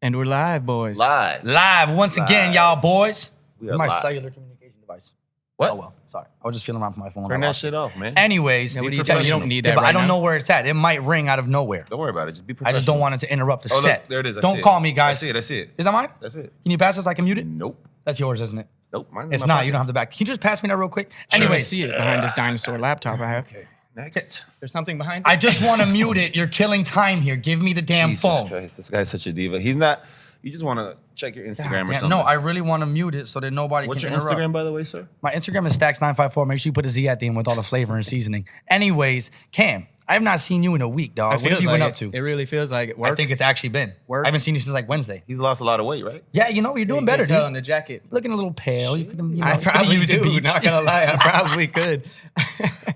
And we're live, boys. Live once again, y'all boys. We are My live. cellular communication device. What? Oh, well. Sorry. I was just feeling around for my phone. Turn that shit off, man. Anyways, Yeah, what be do you tell me? You professional. don't need Yeah, that but right I don't now. know where it's at. It might ring out of nowhere. Don't worry about it. Just be I professional. just don't want it to interrupt the Oh, set. look, there it is. I Don't see it. call me, guys. I see it. Is that mine? That's it. Can you pass it so I can mute it? Nope. That's yours, isn't it? Nope. Mine's in It's my not. pocket. You don't have the back. Can you just pass me that real quick? I Anyways, see it behind this dinosaur laptop I have. Okay. Next. There's something behind it? I just want to mute it. You're killing time here. Give me the damn Jesus phone. Christ. This guy's such a diva. He's not. You just want to check your Instagram or Yeah, something. no, I really want to mute it so that nobody What's can your interrupt. Instagram, by the way, sir? My Instagram is Stacks954. Make sure you put a Z at the end with all the flavor and seasoning. Anyways, Cam, I have not seen you in a week, dog. It What have feels you been like up to? It really feels like it. Work. I think it's actually been. Work. I haven't seen you since like Wednesday. He's lost a lot of weight, right? Yeah, you know, you're doing You better, can tell dude. in the jacket. Looking a little pale. You could have, I probably used the do. beach. Not gonna lie, I probably could.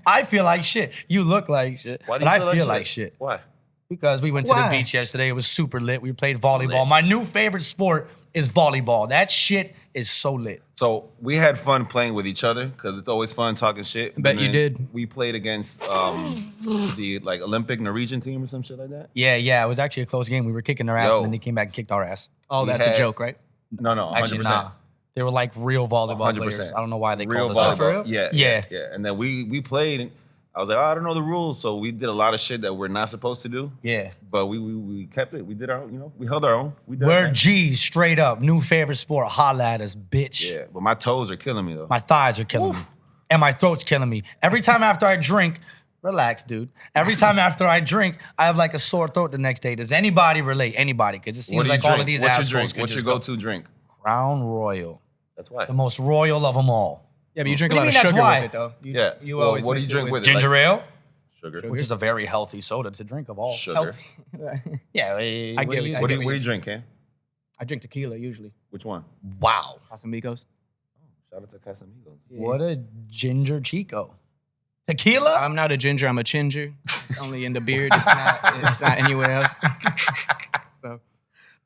I feel like shit. You look like shit. Why do but you I feel like shit. Why? Because we went to the Why? beach yesterday. It was super lit. We played volleyball. My new favorite sport is volleyball. That shit is so lit. So we had fun playing with each other because it's always fun talking shit. Bet And you then did. We played against the like Olympic Norwegian team or some shit like that. Yeah. It was actually a close game. We were kicking their ass, Yo. and then they came back and kicked our ass. Oh, We that's a had- joke, right? No, 100%. Actually, nah. They were like real volleyball 100%. players. I don't know why they Real called us volleyball. out. Yeah. Yeah. And then we played. And I was like, oh, I don't know the rules, so we did a lot of shit that we're not supposed to do. Yeah. But we kept it. We did our, we held our own. We did our We're thing. G's, straight up. New favorite sport. Holla at us, bitch. Yeah, but my toes are killing me though. My thighs are killing me. And my throat's killing me. Every time after I drink, relax, dude. Every time after I drink, I have like a sore throat the next day. Does anybody relate? Anybody? Because it seems What do you like drink? all of these What's assholes your drink? could What's your just go. go-to drink? Crown Royal. That's why. The most royal of them all. Yeah, but you drink a What lot do of you mean sugar that's with it, though. Yeah. You Well, always what do you mix drink it with it? Ginger ale, Sugar. which is a very healthy soda to drink of all. Sugar. Yeah. I get it. What do you drink, Cam? I drink tequila usually. Which one? Wow. Casamigos. Shout out to Casamigos. What a ginger chico. Tequila? I'm not a ginger. I'm a ginger. It's only in the beard. It's not anywhere else. So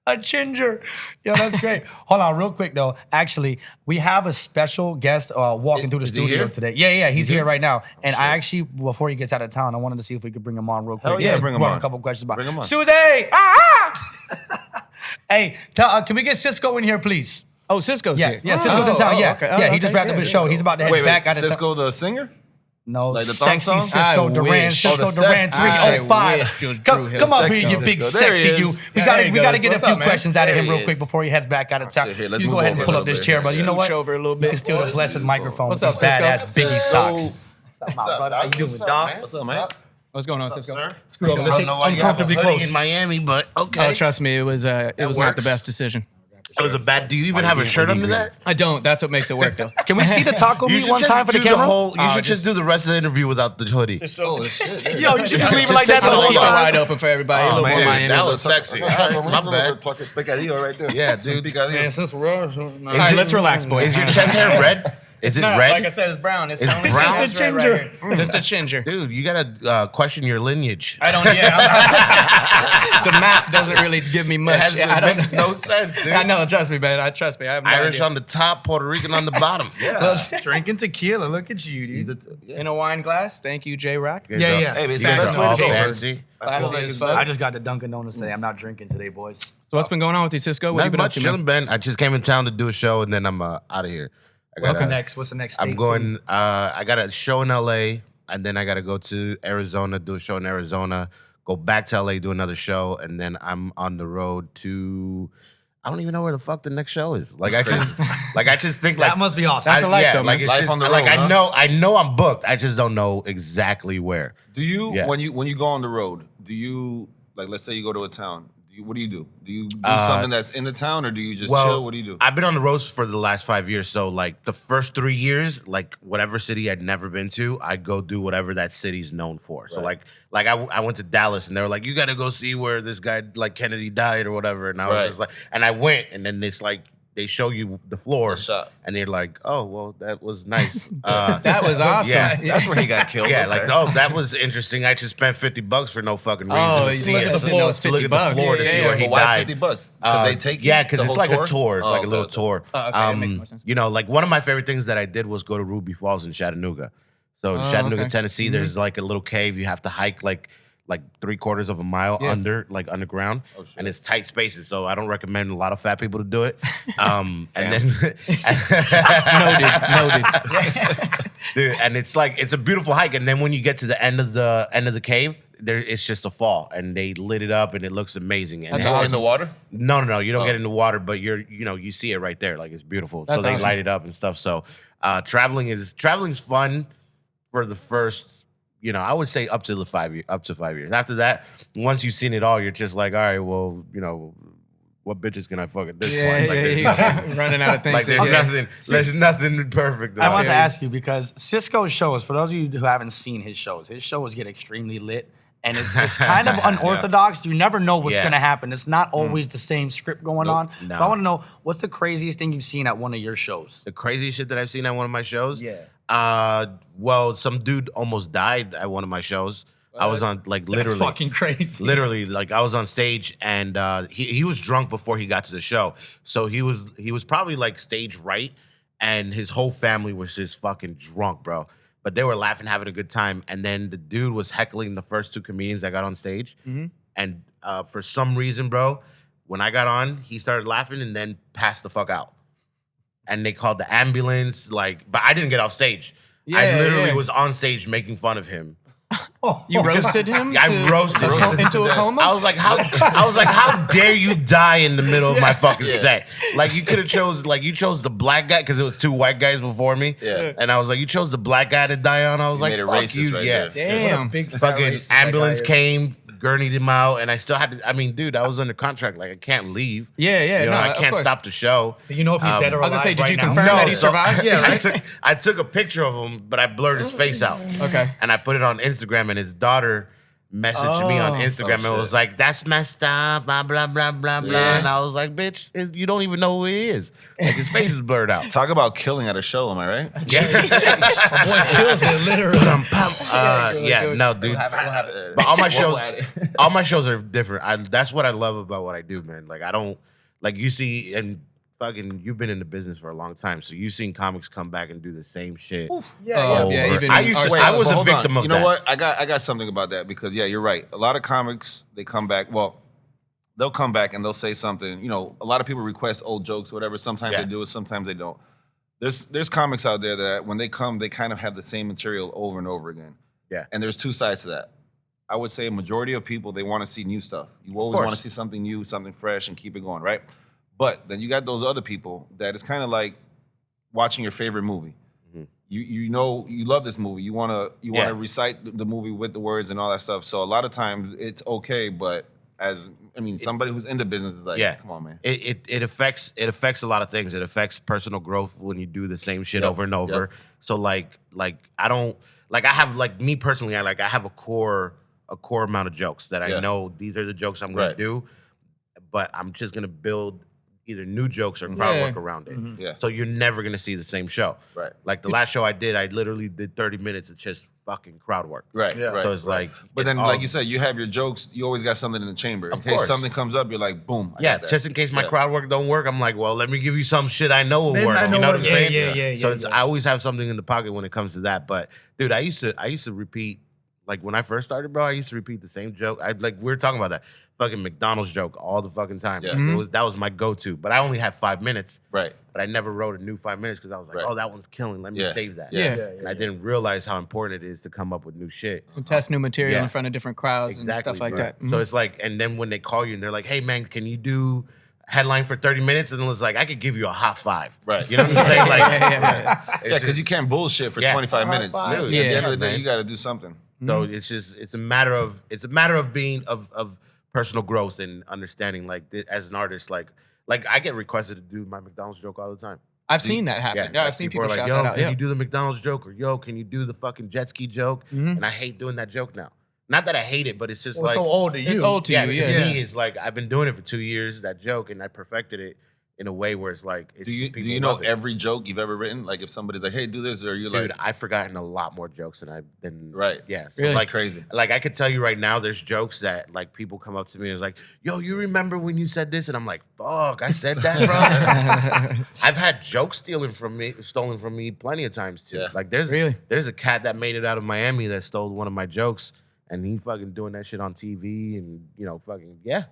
A ginger. Yo, that's great. Hold on, real quick though. Actually, we have a special guest walking through the Is he studio here? today. Yeah, he's here right now. And shit. I actually, before he gets out of town, I wanted to see if we could bring him on real quick. Hell yeah, Just bring him run on. a couple questions about. Bring him on. Susie! Hey, can we get Cisco in here, please? oh, Cisco's here. Yeah, Cisco's in town. Yeah, okay. yeah. He just wrapped up his show. He's about to head Wait, back out of town. Cisco the singer? No, Like the thong sexy song? Cisco I Duran, wish. Cisco Oh, the Duran sex- 305. wish you Come drew him. up Sexy here, you big Cisco. There sexy he you. is. We Yeah, gotta there he we gotta goes. get a What's few up, man? questions out of There him he real is. quick before he heads back out of town. Shit, here, let's You move go ahead over and pull a up this little chair, bit. brother. You know what? Scooch over a little You bit. can steal the blessed microphone What's with up, these badass Cisco? Biggie So- socks. What's up, brother? How you doing, dog? What's up, man? What's going on, Cisco? Screw over. Let's I get don't know why you have a uncomfortably hoodie close. in Miami, but okay. Oh, trust me, it was not the works. best decision. It was a bad. Do you even have a shirt under that? I don't. That's what makes it work, though. Can we see the taco You meat should one just time for the do camera? You should just do the rest of the interview without the hoodie. Oh, shit. Yo, you should just leave it like that the take I'll whole keep it Hold on. wide time. open for everybody. a Oh, little man. more Miami. That was sexy. My bad. Picadillo right there. Yeah, dude. Picadillo. since we're All right, let's relax, boys. Is your chest hair red? Is it No, red? like I said, it's brown. It's, It's only brown? just Just a red right ginger. here. Just a ginger. Dude, you gotta question your lineage. I don't. Yeah. The map doesn't really give me much. It I don't. makes no sense, dude. I know. Trust me, man. Trust me. I have no Irish idea. on the top, Puerto Rican on the bottom. Yeah. Drinking tequila. Look at you, dude. In a wine glass. Thank you, J Rock. You guys Yeah, are- yeah. Hey, but it's You the guys best are way all to go. fancy. Classy as fuck. I just got the Dunkin' Donuts today. I'm not drinking today, boys. So what's been going on with you, Cisco? What Not have you been up much, to, chilling, man? Ben. I just came in town to do a show, and then I'm out of here. What's the next? What's the next? I'm state going. I got a show in LA, and then I got to go to Arizona, do a show in Arizona, go back to LA, do another show, and then I'm on the road to. I don't even know where the fuck the next show is. Like I just think like That must be awesome. That's a life, yeah, though, man. like it's Life just on the like road, huh? I know I'm booked. I just don't know exactly where. Do you Yeah. when you go on the road? Do you like? Let's say you go to a town. What do you do? Do you do something that's in the town, or do you just chill? What do you do? I've been on the road for the last 5 years. So like the first 3 years, like whatever city I'd never been to, I go do whatever that city's known for. So Right. like I went to Dallas and they were like, you got to go see where this guy like Kennedy died or whatever. And I was Right. just like, and I went, and then this like they show you the floor, The shot. and they're like, oh well, that was nice. That was awesome. Yeah. That's where he got killed. Yeah, okay. like, oh, that was interesting. I just spent $50 for no fucking reason. Oh, to you see look it. at the To floor, it's to look at the $50. floor to see Yeah, where he But why died. $50? Because they take you? Yeah, because a it's whole like tour? a tour. It's Oh, like a okay, little okay. tour. Oh, okay, that makes more sense. You know, like one of my favorite things that I did was go to Ruby Falls in Chattanooga. So in Oh, Chattanooga, okay. Tennessee, there's like a little cave. You have to hike like like 3/4 of a mile underground, and it's tight spaces. So I don't recommend a lot of fat people to do it. And then Noted. dude, and it's a beautiful hike. And then when you get to the end of the cave, it's just a fall, and they lit it up, and it looks amazing. And That's In awesome. the water? no, you don't get in the water, but you see it right there, like it's beautiful. That's so they awesome. light it up and stuff. So traveling's fun for the first. I would say up to 5 years. After that, once you've seen it all, you're just like, all right, well, what bitches can I fuck at this point? Like, Running out of things. like to there's do. there's nothing perfect. I about want it. to ask you because Cisco's shows, for those of you who haven't seen his shows get extremely lit. And it's kind of unorthodox. You never know what's Yeah. going to happen. It's not always the same script going on. No. So I want to know, what's the craziest thing you've seen at one of your shows? The craziest shit that I've seen at one of my shows. Yeah. Well, some dude almost died at one of my shows. I was on literally. That's fucking crazy. Literally, I was on stage and he was drunk before he got to the show. So he was probably stage right, and his whole family was just fucking drunk, bro. But they were laughing, having a good time. And then the dude was heckling the first 2 comedians that got on stage. Mm-hmm. And for some reason, bro, when I got on, he started laughing and then passed the fuck out. And they called the ambulance, but I didn't get off stage. I literally was on stage making fun of him. You roasted him? I roasted him into a coma? I was like, how dare you die in the middle of my fucking set? Like, you could have chose the black guy, because it was 2 white guys before me. Yeah. And I was like, you chose the black guy to die on? I was like, made it fuck racist you, right yeah. there. Damn. Big fat Fucking racist ambulance that guy is. came, gurneyed him out, and I still had to, dude, I was under contract. I can't leave. Yeah, I of can't course. stop the show. Do you know if he's dead or I alive was gonna say, did right you now? confirm that he survived? Yeah, right. I took a picture of him, but I blurred his face out. Okay. And I put it on Instagram, and his daughter messaged me on Instagram and was like, that's messed up, blah, blah, blah, blah, blah. And I was like, bitch, you don't even know who he is. Like, his face is blurred out. Talk about killing at a show, am I right? Yeah. My boy kills it, literally. No, dude. But all my shows are different. That's what I love about what I do, man. Like, I don't, you see, and fucking, you've been in the business for a long time, so you've seen comics come back and do the same shit. Yeah, over. even I was a Hold victim on. of that. You know what? I got something about that because you're right. A lot of comics, they come back. Well, they'll come back and they'll say something. A lot of people request old jokes, whatever. Sometimes they do it, sometimes they don't. There's comics out there that when they come, they kind of have the same material over and over again. Yeah. And there's 2 sides to that. I would say a majority of people, they want to see new stuff. You always want to see something new, something fresh, and keep it going, right? But then you got those other people that it's kind of like watching your favorite movie. Mm-hmm. You love this movie. You want to recite the movie with the words and all that stuff. So a lot of times it's okay, but somebody who's in the business is like, come on, man. It affects a lot of things. It affects personal growth when you do the same shit over and over. So I don't I have me personally. I have a core amount of jokes that I know these are the jokes I'm going to do, but I'm just going to build either new jokes or crowd work around it. Yeah. So you're never going to see the same show. Right. Like the last show I did, I literally did 30 minutes of just fucking crowd work. Right. Yeah. Right. So it's like, But then, like you said, you have your jokes. You always got something in the chamber. In Of case course. something comes up, you're like, boom. I yeah, got that. just in case my Yeah. crowd work don't work, I'm like, well, let me give you some shit I know will Then work. I know You know what I'm what- saying? yeah, So yeah. I always have something in the pocket when it comes to that. But dude, I used to repeat, like when I first started, bro. I used to repeat the same joke. We were talking about that fucking McDonald's joke all the fucking time. Yeah. That was my go-to. But I only had 5 minutes. Right. But I never wrote a new 5 minutes because I was like, Right. oh, that one's killing. Let me Yeah. save that. Yeah. And I didn't realize how important it is to come up with new shit. And test new material Yeah. in front of different crowds and stuff like bro. that. So it's like, and then when they call you and they're like, hey man, can you do headline for 30 minutes? And it's like, I could give you a hot 5. Right. You know what I'm saying? Like, yeah. Yeah, because you can't bullshit for Yeah. 25 minutes. five. At Yeah. the end of the day, man. you got to do something. So it's a matter of being of personal growth and understanding. Like as an artist, like I get requested to do my McDonald's joke all the time. I've seen that happen. Yeah, like, I've seen people are like, shout yo, that out. can Yeah. you do the McDonald's joke? Or yo, can you do the fucking jet ski joke? And I hate doing that joke now. Not that I hate it, but it's just Well, like so old to you. It's old to yeah, you. to Yeah. me, it's like I've been doing it for 2 years, that joke, and I perfected it in a way where it's like, it's, Do you people know love it. every joke you've ever written? Like if somebody's like, hey, do this, or you're Dude, like, I've forgotten a lot more jokes than Right. Yeah, so Really? that's like crazy. Like I could tell you right now, there's jokes that like people come up to me and it's like, yo, you remember when you said this? And I'm like, fuck, I said that, bro. I've had jokes stolen from me plenty of times too. Yeah. Like Really? there's a cat that made it out of Miami that stole one of my jokes. and he fucking doing that shit on TV, and fucking yeah.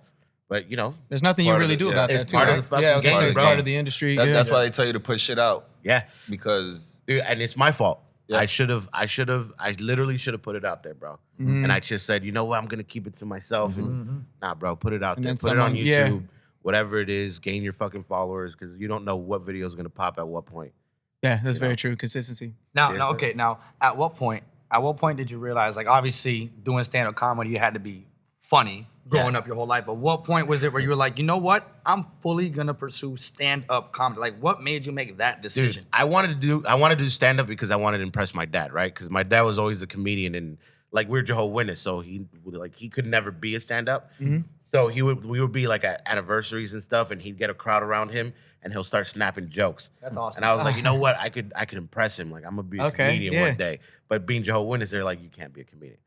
But there's nothing you part of really it, do yeah. about It's that too. part of Right? the fucking Yeah, I was gonna say game, it's bro. part of the industry. That's why they tell you to push shit out. Yeah, Because dude, and it's my fault. Yeah. I literally should have put it out there, bro. And I just said, you know what, I'm gonna keep it to myself. And nah, bro, put it out And there. then Put it on someone- YouTube, whatever it is. Gain your fucking followers, because you don't know what video is gonna pop at what point. Yeah, that's very true. Consistency. Now, okay. Now, at what point did you realize, like, obviously doing stand-up comedy, you had to be funny growing up your whole life. But what point was it where you were like, you know what, I'm fully gonna pursue stand-up comedy? Like, what made you make that decision? Dude, I wanted to do stand up because I wanted to impress my dad, right? Because my dad was always a comedian, and like we're Jehovah's Witness, so he could never be a stand up. So we would be like at anniversaries and stuff, and he'd get a crowd around him, and he'll start snapping jokes. That's awesome. And I was like, you know what, I could impress him. Like, I'm gonna be a comedian yeah. one day. But being Jehovah's Witness, they're like, you can't be a comedian.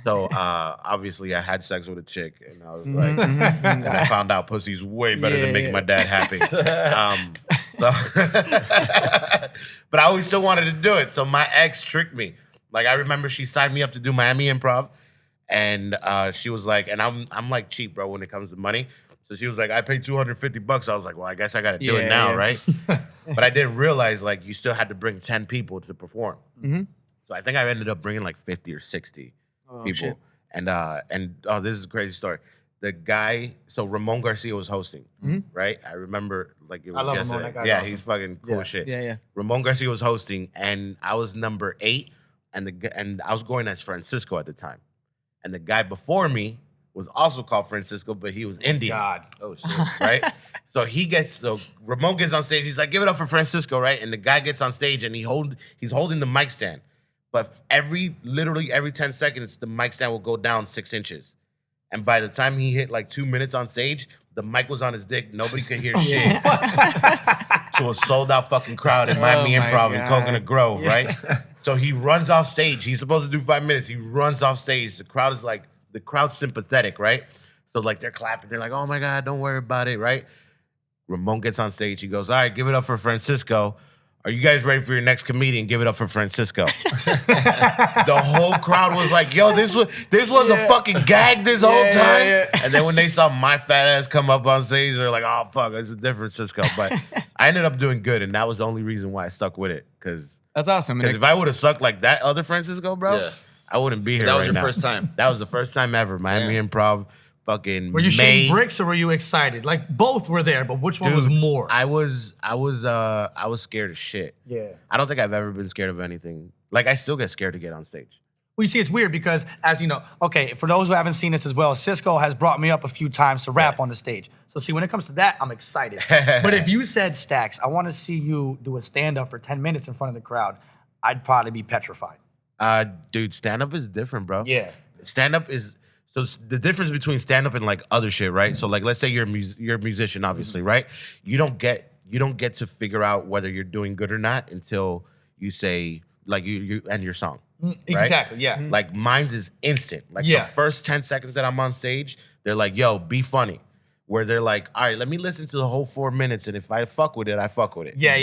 So obviously I had sex with a chick, and I was like, and I found out pussy's way better than making my dad happy. But I always still wanted to do it. So my ex tricked me. Like, I remember she signed me up to do Miami Improv, and she was like, and I'm like cheap, bro, when it comes to money. So she was like, I paid $250. I was like, well, I guess I got to do it now, right? But I didn't realize, like, you still had to bring 10 people to perform. So I think I ended up bringing like 50 or 60 people. Shit. And this is a crazy story. The guy, so Ramon Garcia was hosting, right? I remember, like, it was I love Ramon, yesterday. that guy's Yeah, awesome. he's fucking cool as shit. Yeah. Ramon Garcia was hosting, and I was number 8, and I was going as Francisco at the time. And the guy before me was also called Francisco, but he was Indian. God. oh shit. Right? So Ramon gets on stage. He's like, give it up for Francisco, right? And the guy gets on stage, and he's holding the mic stand. But literally every 10 seconds, the mic stand will go down 6 inches. And by the time he hit like 2 minutes on stage, the mic was on his dick. Nobody could hear shit. To a sold out fucking crowd in Miami my Improv in God. Coconut Grove, right? So he runs off stage. He's supposed to do 5 minutes. He runs off stage. The crowd's sympathetic, right? So like they're clapping. They're like, oh my God, don't worry about it, right? Ramon gets on stage. He goes, all right, give it up for Francisco. Are you guys ready for your next comedian? Give it up for Francisco. The whole crowd was like, yo, this was a fucking gag this whole time. Yeah. And then when they saw my fat ass come up on stage, they're like, oh, fuck, it's a different Cisco. But I ended up doing good, and that was the only reason why I stuck with it. Because That's awesome. And if I would have sucked like that other Francisco, bro, Yeah. I wouldn't be here That was right your now. first time. That was the first time ever. Miami Improv, fucking Were you May. shooting bricks or were you excited? Like, both were there, but which one was more? I was scared as shit. Yeah. I don't think I've ever been scared of anything. Like, I still get scared to get on stage. Well, you see, it's weird because, as you know, okay, for those who haven't seen this as well, Cisco has brought me up a few times to rap on the stage. So, see, when it comes to that, I'm excited. But if you said, Stacks, I want to see you do a stand-up for 10 minutes in front of the crowd, I'd probably be petrified. Dude, stand-up is different, bro. Yeah. Stand-up is... So the difference between stand-up and, like, other shit, right? So, like, let's say you're a musician, obviously, right? You don't get to figure out whether you're doing good or not until you say, like, you end your song. Right? Exactly, yeah. Like, mine's is instant. Like, Yeah. the first 10 seconds that I'm on stage, they're like, yo, be funny. Where they're like, all right, let me listen to the whole 4 minutes, and if I fuck with it, I fuck with it. Yeah.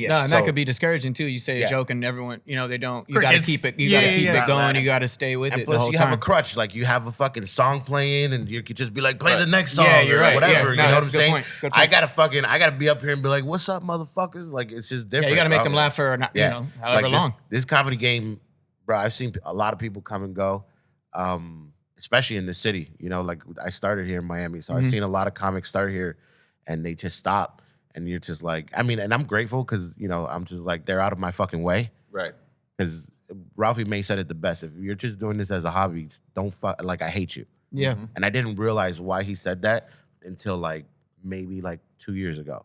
No, and So- that could be discouraging too. You say Yeah. a joke and everyone, they don't. You gotta Crickets. keep it. You Yeah, gotta keep yeah. it going. Right. You gotta stay with And it the plus, whole you time. have a crutch. Like, you have a fucking song playing, and you could just be like, play the next song Yeah, you're or right. whatever. Yeah. You No, know what that's I'm a good saying? point. Good I point. gotta be up here and be like, what's up, motherfuckers? Like, it's just different. Yeah, you gotta make bro. them laugh for however Like, long. This comedy game, bro, I've seen a lot of people come and go, especially in the city. Like, I started here in Miami, so I've seen a lot of comics start here, and they just stop. And you're just like, I mean, and I'm grateful because, I'm just like, they're out of my fucking way. Right. Because Ralphie May said it the best. If you're just doing this as a hobby, don't I hate you. Yeah. And I didn't realize why he said that until like maybe like 2 years ago.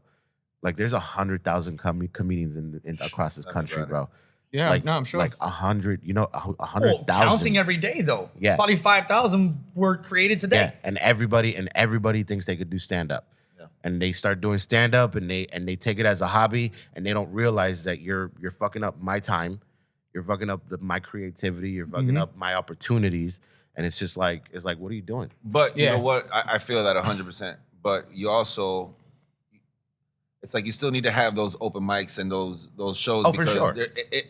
Like, there's 100,000 comedians in across this country, bro. Yeah. Like, no, I'm sure. Like 100, Oh, 100,000. counting every day, though. Yeah. Probably 5,000 were created today. Yeah, and everybody thinks they could do stand up. And they start doing stand up, and they take it as a hobby, and they don't realize that you're fucking up my time, you're fucking up my creativity, you're fucking up my opportunities, and it's just like what are you doing? But you Yeah. know what? I feel that 100%. But you also, it's like you still need to have those open mics and those shows Oh, for because sure.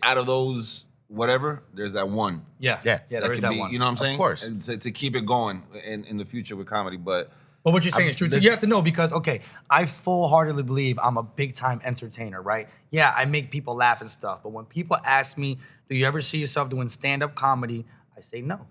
out of those whatever, there's that one. Yeah. Yeah. There that is could that be, one. you know what I'm saying? Of course. And to keep it going in the future with comedy. But what you're saying is true. You have to know because, okay, I full-heartedly believe I'm a big-time entertainer, right? Yeah, I make people laugh and stuff. But when people ask me, do you ever see yourself doing stand-up comedy? I say no.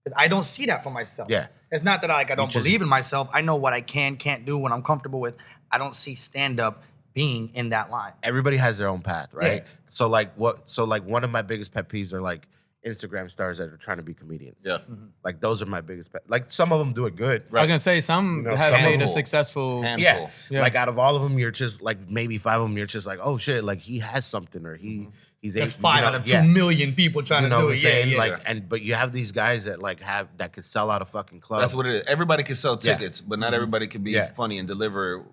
Because I don't see that for myself. Yeah. It's not that I don't just- believe in myself. I know what I can't do, what I'm comfortable with. I don't see stand-up being in that line. Everybody has their own path, right? Yeah. So one of my biggest pet peeves are like Instagram stars that are trying to be comedians. yeah. Like those are my biggest pet. Like some of them do it good. I was gonna say some You know, have some made a handful. successful. Handful. Yeah. Like out of all of them, you're just like maybe 5 of them. You're just like, oh shit, like he has something or he's That's able- 5 you know, out of yeah. 2 million people trying You to know do what it. I'm saying? Yeah. Like but you have these guys that like that could sell out a fucking club. That's what it is. Everybody can sell Yeah. tickets, but not everybody can be Yeah. funny and deliver,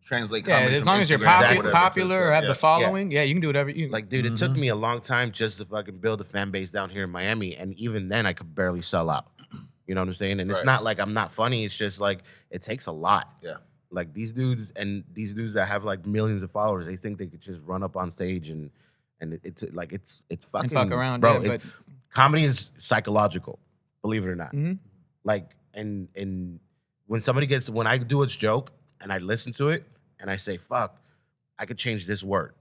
translate Yeah, comedy as from long as you're Instagram or popular, whatever popular to- or have yeah. the following, yeah, you can do whatever you Like, dude, it took me a long time just to fucking build a fan base down here in Miami, and even then, I could barely sell out. You know what I'm saying? And it's Right. not like I'm not funny. It's just like it takes a lot. Yeah. Like these dudes that have like millions of followers, they think they could just run up on stage and it's like it's fucking fuck around, bro. yeah, Comedy is psychological, believe it or not. Mhm. Like and when I do a joke and I listen to it and I say fuck, I could change this word.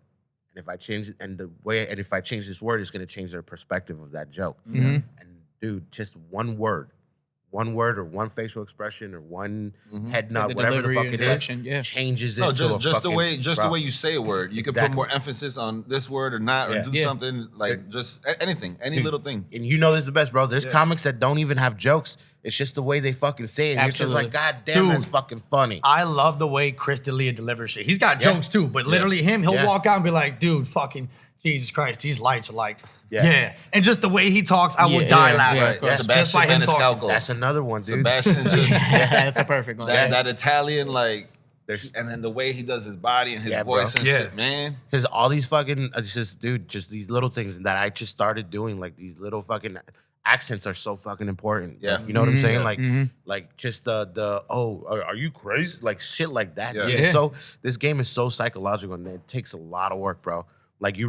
And if I change it, if I change this word, it's gonna change their perspective of that joke. Mhm. And dude, just one word or one facial expression or one head nod, the whatever the delivery fuck and it is, direction, yeah. changes it. No, to a just the fucking- way the bro. way you say a word. You can put Exactly. more emphasis on this word or not, or Yeah. do Yeah. something like just anything, any Dude, little thing. And you know this is the best, bro. There's Yeah. comics that don't even have jokes. It's just the way they fucking say it. And you're just Absolutely. like, God damn, that's Dude. fucking funny. I love the way Chris D'Elia delivers shit. He's got Yeah. jokes too, but literally he'll Yeah. walk out and be like, dude, fucking Jesus Christ, these lights are like, Yeah. yeah. And just the way he talks, I would Yeah, die yeah, laughing. yeah, of Right. course. Just Sebastian by him talking. Maniscalco. That's another one, dude. Sebastian just yeah, that's a perfect one. that Italian like, There's- and then the way he does his body and his Yeah, bro. voice and Yeah. shit, man. Because all these fucking, it's just, dude, just these little things that I just started doing, like these little fucking accents are so fucking important. Yeah. You know what I'm saying? Yeah. Like, like just are you crazy? Like shit like that. Yeah. dude. Yeah. So this game is so psychological and it takes a lot of work, bro. Like you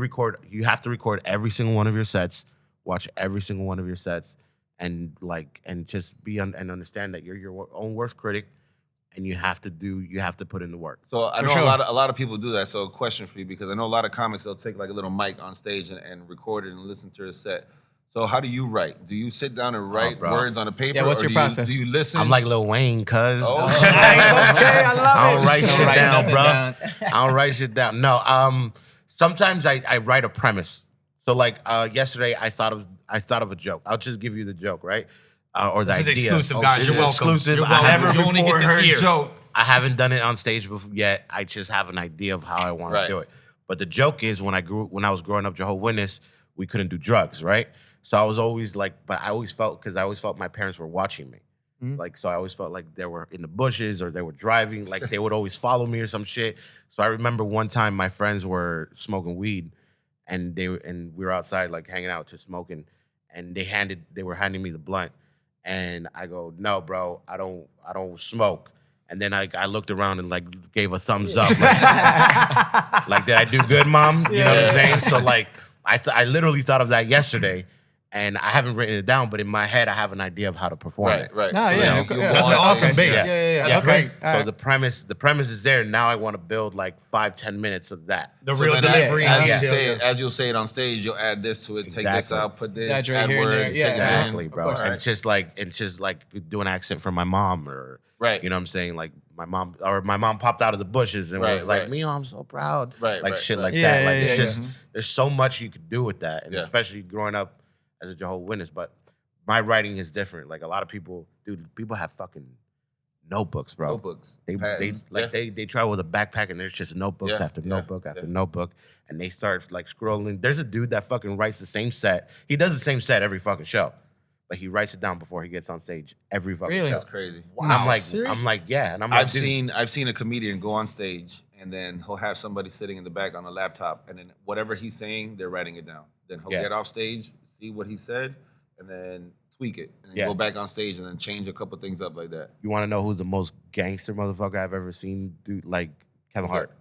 have to record every single one of your sets, watch every single one of your sets, and just and understand that you're your own worst critic, and you have to put in the work. So I For know sure. a lot of people do that. So a question for you, because I know a lot of comics, they'll take like a little mic on stage and record it and listen to a set. So how do you write? Do you sit down and write bro. words on a paper? Yeah, what's or your process? Do you listen? I'm like Lil Wayne, cuz. Oh, Nice, okay, I love I it. don't write shit write down, nothing bro. down. I don't write shit down. No, sometimes I write a premise. So like yesterday, I thought of a joke. I'll just give you the joke, right? Or the This is idea. exclusive, Oh, guys. this You're is welcome. Exclusive. You're I welcome. haven't You only get before this heard here. joke. I haven't done it on stage before yet. I just have an idea of how I want Right. to do it. But the joke is when I was growing up Jehovah's Witness, we couldn't do drugs, right? So I was always like, but I always felt my parents were watching me. Like, so I always felt like they were in the bushes or they were driving, like they would always follow me or some shit. So I remember one time my friends were smoking weed and we were outside like hanging out just smoking, and they were handing me the blunt. And I go, no, bro, I don't smoke. And then I looked around and like gave a thumbs up. Like, did I do good, mom? You know what I'm saying? So like, I literally thought of that yesterday, and I haven't written it down, but in my head I have an idea of how to perform right, it. right. No, So yeah, then okay, you yeah, go that's on an awesome stage. base. Yeah. That's Okay. great. All So right. the premise is there. Now I want to build like 5-10 minutes of that. The So real then delivery. as you and say detail. it, as you'll say it on stage, you'll add this to it, take this Exactly. out, put this, Exaggerate add here and there. words, Yeah, take it Exactly, in. bro. All And right. just like doing an accent from my mom, or Right. you know what I'm saying? Like my mom popped out of the bushes and Right, was like, right. "Mio, I'm so proud." Right, like right, shit right. like Yeah, that. Like yeah, it's yeah, just there's so much you could do with that, and Yeah. especially growing up as a Jehovah's Witness. But my writing is different. Like a lot of people, dude, people have fucking notebooks, bro. Notebooks. They pads. they travel with a backpack and there's just notebooks Yeah, after yeah, notebook after yeah. notebook, and they start like scrolling. There's a dude that fucking writes the same set. He does the same set every fucking show, but he writes it down before he gets on stage every fucking Really? show. That's crazy. And I'm like, Seriously? yeah, and I'm like, dude, I've seen a comedian go on stage and then he'll have somebody sitting in the back on a laptop, and then whatever he's saying, they're writing it down. Then he'll Yeah. get off stage, see what he said, and then tweak it, and then Yeah. go back on stage and then change a couple things up like that. you want to know who's the most gangster motherfucker I've ever seen? Dude, like Kevin Hart.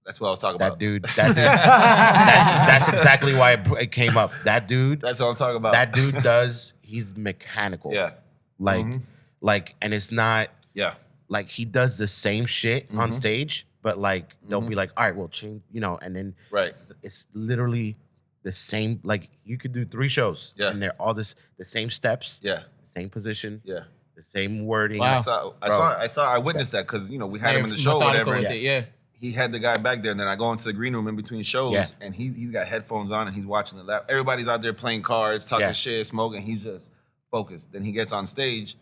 That's what I was talking That about. dude. That's exactly why it came up. That dude. That's what I'm talking about. That dude does. He's mechanical. Yeah. Like, and it's not Yeah. like he does the same shit on stage, but like they'll be like, all right, well, change, and then Right. it's literally the same. Like you could do 3 shows, Yeah. and they're all the same steps, Yeah. the same position, Yeah. the same wording. Wow. I witnessed that because we had him in the show, Methodical whatever. with it, yeah. He had the guy back there, and then I go into the green room in between shows, Yeah. and he's got headphones on, and he's watching the lap. Everybody's out there playing cards, talking Yeah. shit, smoking. He's just focused. Then he gets on stage,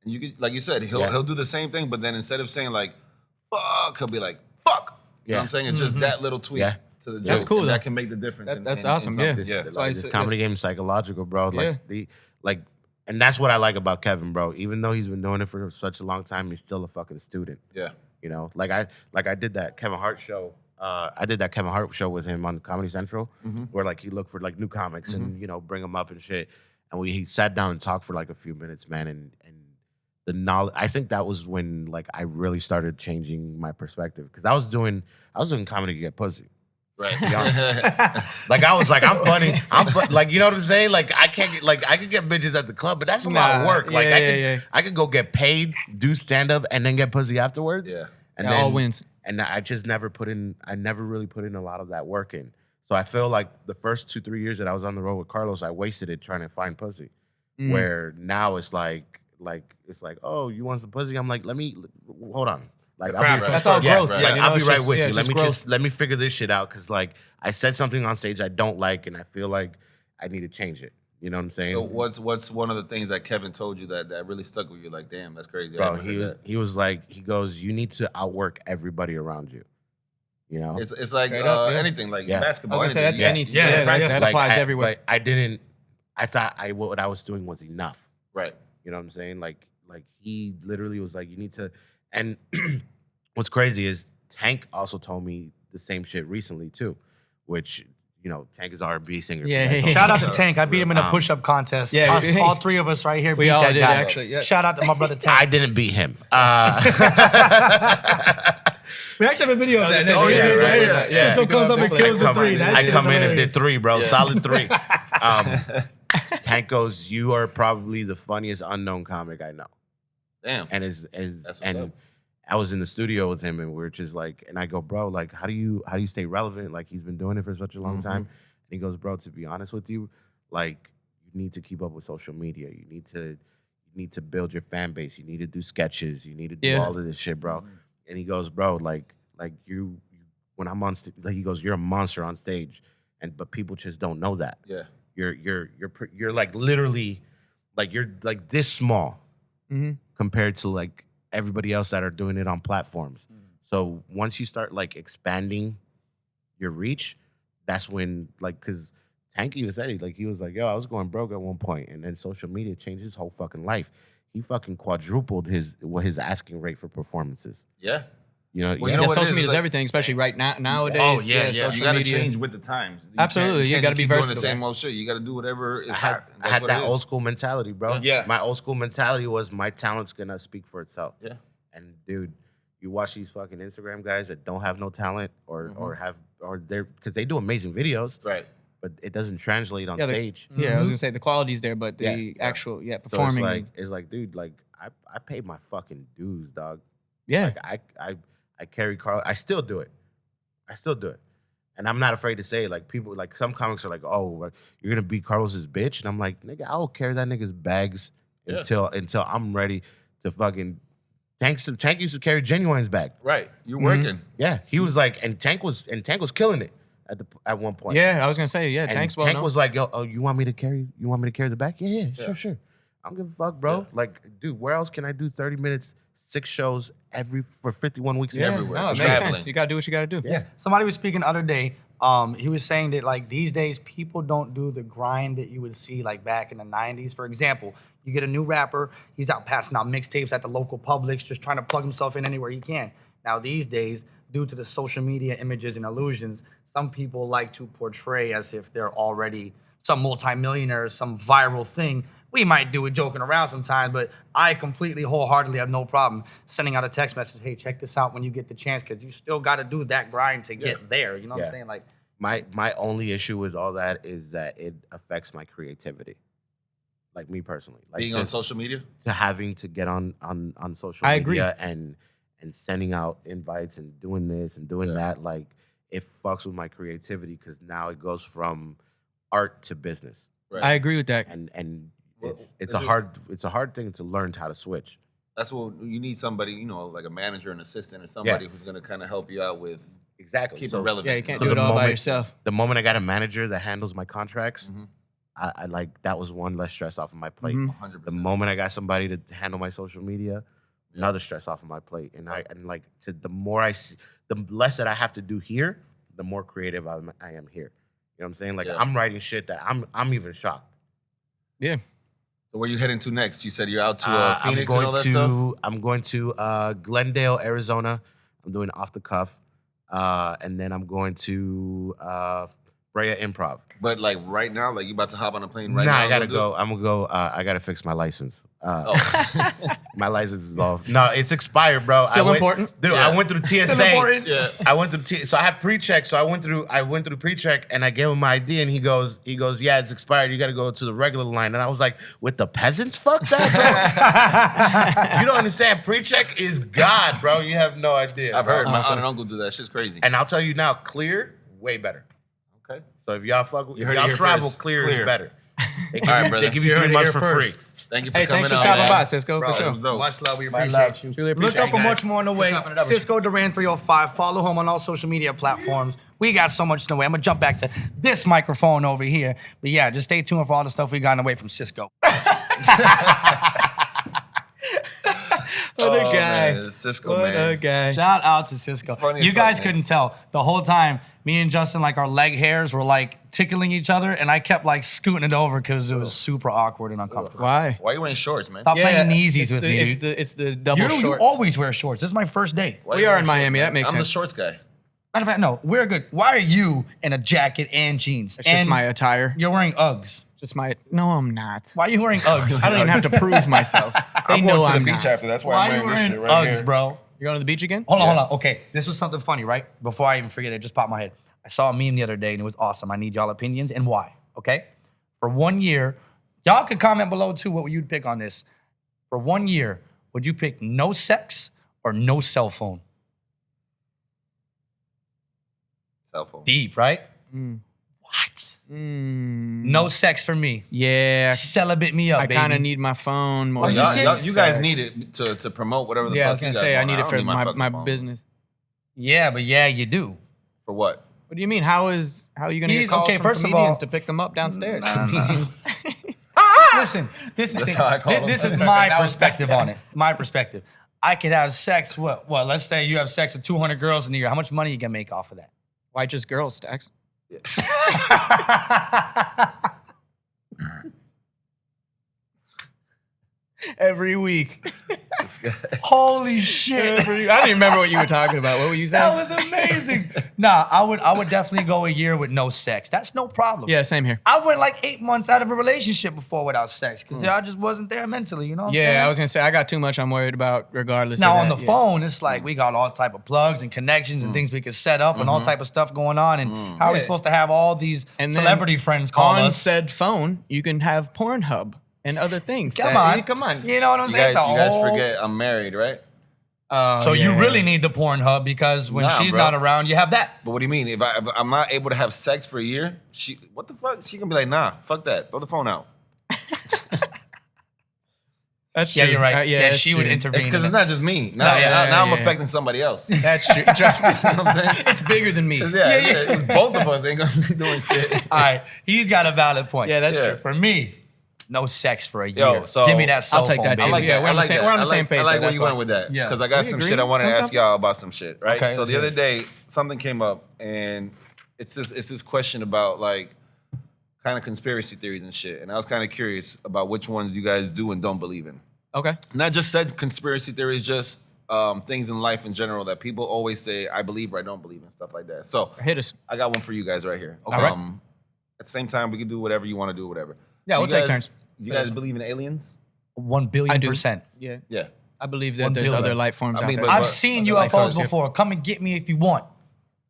and you get, like you said, he'll do the same thing, but then instead of saying like "fuck," he'll be like "fuck." You know what I'm saying? It's just that little tweak Yeah. to the joke. That's cool, and though. that can make the difference. That's awesome, yeah. something. Yeah. That's why Like, it's- this comedy game is psychological, bro. Like Yeah. and that's what I like about Kevin, bro. Even though he's been doing it for such a long time, he's still a fucking student. Yeah. You know, like I did that Kevin Hart show. I did that Kevin Hart show with him on Comedy Central, where like he looked for like new comics and bring them up and shit. And he sat down and talked for like a few minutes, man. And the knowledge, I think that was when like I really started changing my perspective because I was doing comedy to get pussy. Right. Like I was like, I'm funny. Like, you know what I'm saying? Like I can't get, like I could get bitches at the club, but that's a lot of work. Like I could go get paid, do stand up, and then get pussy afterwards. Yeah. And Yeah, then, all wins. And I just never really put in a lot of that work in. So I feel like the first 2-3 years that I was on the road with Carlos, I wasted it trying to find pussy. Where now it's like, oh, you want some pussy? I'm like, hold on. Like That's all growth. right. Yeah, Like, you know, I'll be it's right just- with yeah, you. just Let me figure this shit out because like I said something on stage I don't like, and I feel like I need to change it. You know what I'm saying? So what's one of the things that Kevin told you that really stuck with you? Like, damn, that's crazy. I Bro, never heard that. he was like, he goes, you need to outwork everybody around you. You know? It's like Straight up, yeah. anything, like Yeah. basketball. I was gonna say that's anything. anything. Yeah, that Like, applies everywhere. But I thought what I was doing was enough. Right. You know what I'm saying? Like he literally was like, you need to. And what's crazy is Tank also told me the same shit recently too, which Tank is R&B singer. Yeah. Shout out to Tank. I beat him in a push-up contest. Yeah. Us, all 3 of us right here We beat all that did, guy. actually, yeah. Shout out to my brother Tank. I didn't beat him. We actually have a video of that. Oh, yeah, Cisco right, yeah. Cisco comes up and kills the 3. That I shit come is in and hilarious. did 3, bro. Solid 3. Tank goes, you are probably the funniest unknown comic I know. Damn. And what's up. I was in the studio with him and we're just like, and I go, bro, like, how do you stay relevant? Like, he's been doing it for such a long time. And he goes, bro, to be honest with you, like, you need to keep up with social media. You need to build your fan base. You need to do sketches. You need to do all of this shit, bro. And he goes, bro, like you when I'm on stage, like he goes, you're a monster on stage, but people just don't know that. Yeah. You're like literally, like you're like this small compared to like everybody else that are doing it on platforms. So once you start like expanding your reach, that's when like because Tank even said it, like he was like, yo, I was going broke at one point, and then social media changed his whole fucking life. He fucking quadrupled his asking rate for performances. Yeah. You know, Well, you know what it social is, media is like- everything, especially right now nowadays. Oh yeah. social You got to media. change with the times. You Absolutely, you can't gotta just be keep doing versatile. the same old shit. You got to do whatever is I hot. had that old school mentality, bro. Yeah. My old school mentality was my talent's gonna speak for itself. Yeah. And dude, you watch these fucking Instagram guys that don't have no talent or they're because they do amazing videos, Right. but it doesn't translate on Yeah, stage. Yeah, I was gonna say the quality's there, but the actual So performing. it's like, dude, like I paid my fucking dues, dog. yeah. Like I carry Carl. I still do it. And I'm not afraid to say it. Like people, like some comics are like, "Oh, like, you're gonna beat Carlos's bitch," and I'm like, "Nigga, I'll carry that nigga's bags until I'm ready to fucking." Tank used to carry Genuine's bag. Right. You're working. Yeah, he was like, and Tank was killing it at one point. Yeah, I was gonna say, And Tank's well Tank known. was like, "Yo, you want me to carry the bag? Yeah, sure. I don't give a fuck, bro. Yeah. Like, dude, where else can I do 30 minutes, 6 shows for 51 weeks yeah, everywhere? no, it makes Traveling. sense. You gotta do what you gotta do. Yeah. Somebody was speaking the other day. He was saying that like these days people don't do the grind that you would see like back in the 90s. For example, you get a new rapper, he's out passing out mixtapes at the local Publix, just trying to plug himself in anywhere he can. Now these days, due to the social media images and illusions, some people like to portray as if they're already some multimillionaire, some viral thing, We might do it joking around sometimes, but I completely, wholeheartedly have no problem sending out a text message. Hey, check this out when you get the chance, because you still got to do that grind to get there. You know what I'm saying? Like, my only issue with all that is that it affects my creativity. Like me personally, like being on social media, to having to get on social I media agree. and sending out invites and doing this and doing that, like it fucks with my creativity because now it goes from art to business. right? I agree with that. And Well, it's is a hard thing to learn how to switch. That's what you need, somebody, you know, like a manager, an assistant, or somebody who's going to kind of help you out with Exactly. keep So it relevant. Yeah, you can't So do it the all by moment- yourself. the moment I got a manager that handles my contracts, Mhm. I like that was one less stress off of my plate. Mhm. 100%. The moment I got somebody to handle my social media, another stress off of my plate. And the more I see, the less that I have to do here, the more creative I am here. You know what I'm saying? Like Yeah. I'm writing shit that I'm even shocked. Yeah. So where you heading to next? You said you're out to Phoenix and all that I'm going to Glendale, Arizona. I'm doing Off the Cuff, and then I'm going to Brea Improv. But like right now, like you about to hop on a plane right Nah, now? I gotta and do it? go. I'm gonna go. I gotta fix my license. Oh. My license is off. No, it's expired, bro. Still important? dude. Yeah. I went through TSA. Still important? Yeah. I went through so I have pre-check. So I went through pre-check, and I gave him my ID, and he goes, yeah, it's expired. You got to go to the regular line. And I was like, with the peasants, fuck that, bro. You don't understand. Pre-check is God, bro. You have no idea. I've bro. heard my aunt and uncle do that. Shit's crazy. And I'll tell you now, clear, way better. Okay. So if y'all fuck, You if heard it y'all here travel, first. clear Clear. is better. They give, All right, you, brother. they give you You heard 3 it months here for first. free. Thank you for Hey, coming thanks for out, stopping man. by, Cisco, Bro, for it sure. was dope. Much love. We My appreciate love. you. Truly Look appreciate up you for guys. much more on the way. chopping it up with you. Cisco Duran 305. Follow him on all social media platforms. We got so much in the way. I'm gonna jump back to this microphone over here. But yeah, just stay tuned for all the stuff we got in the way from Cisco. What a guy. Man, Cisco, What man. a guy. Shout out to Cisco. It's funny as You fuck, guys man. couldn't tell the whole time. Me and Justin, like our leg hairs were like tickling each other, and I kept like scooting it over because it was super awkward and uncomfortable. Why? Why are you wearing shorts, man? Stop playing kneesies it's with the, me, it's dude. the double You shorts. always wear shorts. This is my first day. Why We you are wearing in Miami, shorts, that makes I'm sense. the shorts guy. Matter of fact, no, we're good. Why are you in a jacket and jeans? It's just And my attire. You're wearing Uggs. Just my. No, I'm not. Why are you wearing Uggs? I don't even have to prove myself. They know I'm not. That's Why are you wearing Uggs, bro? You're going to the beach again? Hold on. Okay, this was something funny, right? Before I even forget it, just popped my head. I saw a meme the other day and it was awesome. I need y'all opinions and why, okay? For 1 year, y'all could comment below too what you'd pick on this. For 1 year, would you pick no sex or no cell phone? Cell phone. Deep, right? Mm. What? Mm. No sex for me. Yeah. Celibate me up, I baby. kind of need my phone more. Are than you anything. You guys Sex. need it to promote whatever the Yeah, I fuck was you going to got say, I going need on. it don't for need my fucking phone. business. Yeah, but yeah, you do. For what? What do you mean? How are you going to He's- get calls okay, from first of comedians all- to pick them up downstairs? Listen, this is how I call them. this is my perspective on it. My perspective. I could have sex. What? Let's say you have sex with 200 girls in a year. How much money you can make off of that? Why just girls, Stacks? Every week. Holy shit! I don't even remember what you were talking about. What were you saying? That was amazing. Nah, I would definitely go a year with no sex. That's no problem. Yeah, same here. I went like 8 months out of a relationship before without sex because I just wasn't there mentally. You know what I'm saying? Yeah, I was going to say, I got too much I'm worried about regardless Now of on that. the Yeah. phone, it's like we got all type of plugs and connections and things we could set up and all type of stuff going on. And how are we Yeah. supposed to have all these And then celebrity friends call On us? said phone, you can have Pornhub and other things. Come on. You know what I'm You saying? guys, It's a you guys whole- forget I'm married, right? So you yeah. really need the Pornhub because when Nah, she's bro. not around, you have that. But what do you mean? If I'm not able to have sex for a year, what the fuck? She gonna be like, nah, fuck that. Throw the phone out. That's Yeah, true. you're right. Yeah, that's she would true. intervene. It's because it's not just me. Now, No, yeah, now, yeah, now I'm yeah. affecting somebody else. You That's true. Trust me. know what I'm saying? It's bigger than me. Yeah, it's both of us ain't gonna be doing shit. All right, he's got a valid point. Yeah, that's Yeah. true. For me, no sex for a year. Yo, so- give me that cell I'll take phone, that, too. baby. I like Yeah, that. we're I on the like same- that. we're on the I like- same page, I like so where that's you why. went with that. Yeah. Because I got We some agree. shit I wanted to What's ask up? y'all about some shit, right? Okay, So the let's other day, something came up, and it's this question about like kind of conspiracy theories and shit. And I was kind of curious about which ones you guys do and don't believe in. Okay. Not just said conspiracy theories, just things in life in general that people always say, I believe or I don't believe and stuff like that. So Hit us. I got one for you guys right here. All right. At the same time, we can do whatever you want to do, whatever. Yeah, Do we'll you take guys- turns. You guys believe in aliens? 1 I billion do. %. Yeah. Yeah. I believe 1 that there's billion. other life forms I mean, out but- there. I've seen life UFOs forms. before. Come and get me if you want.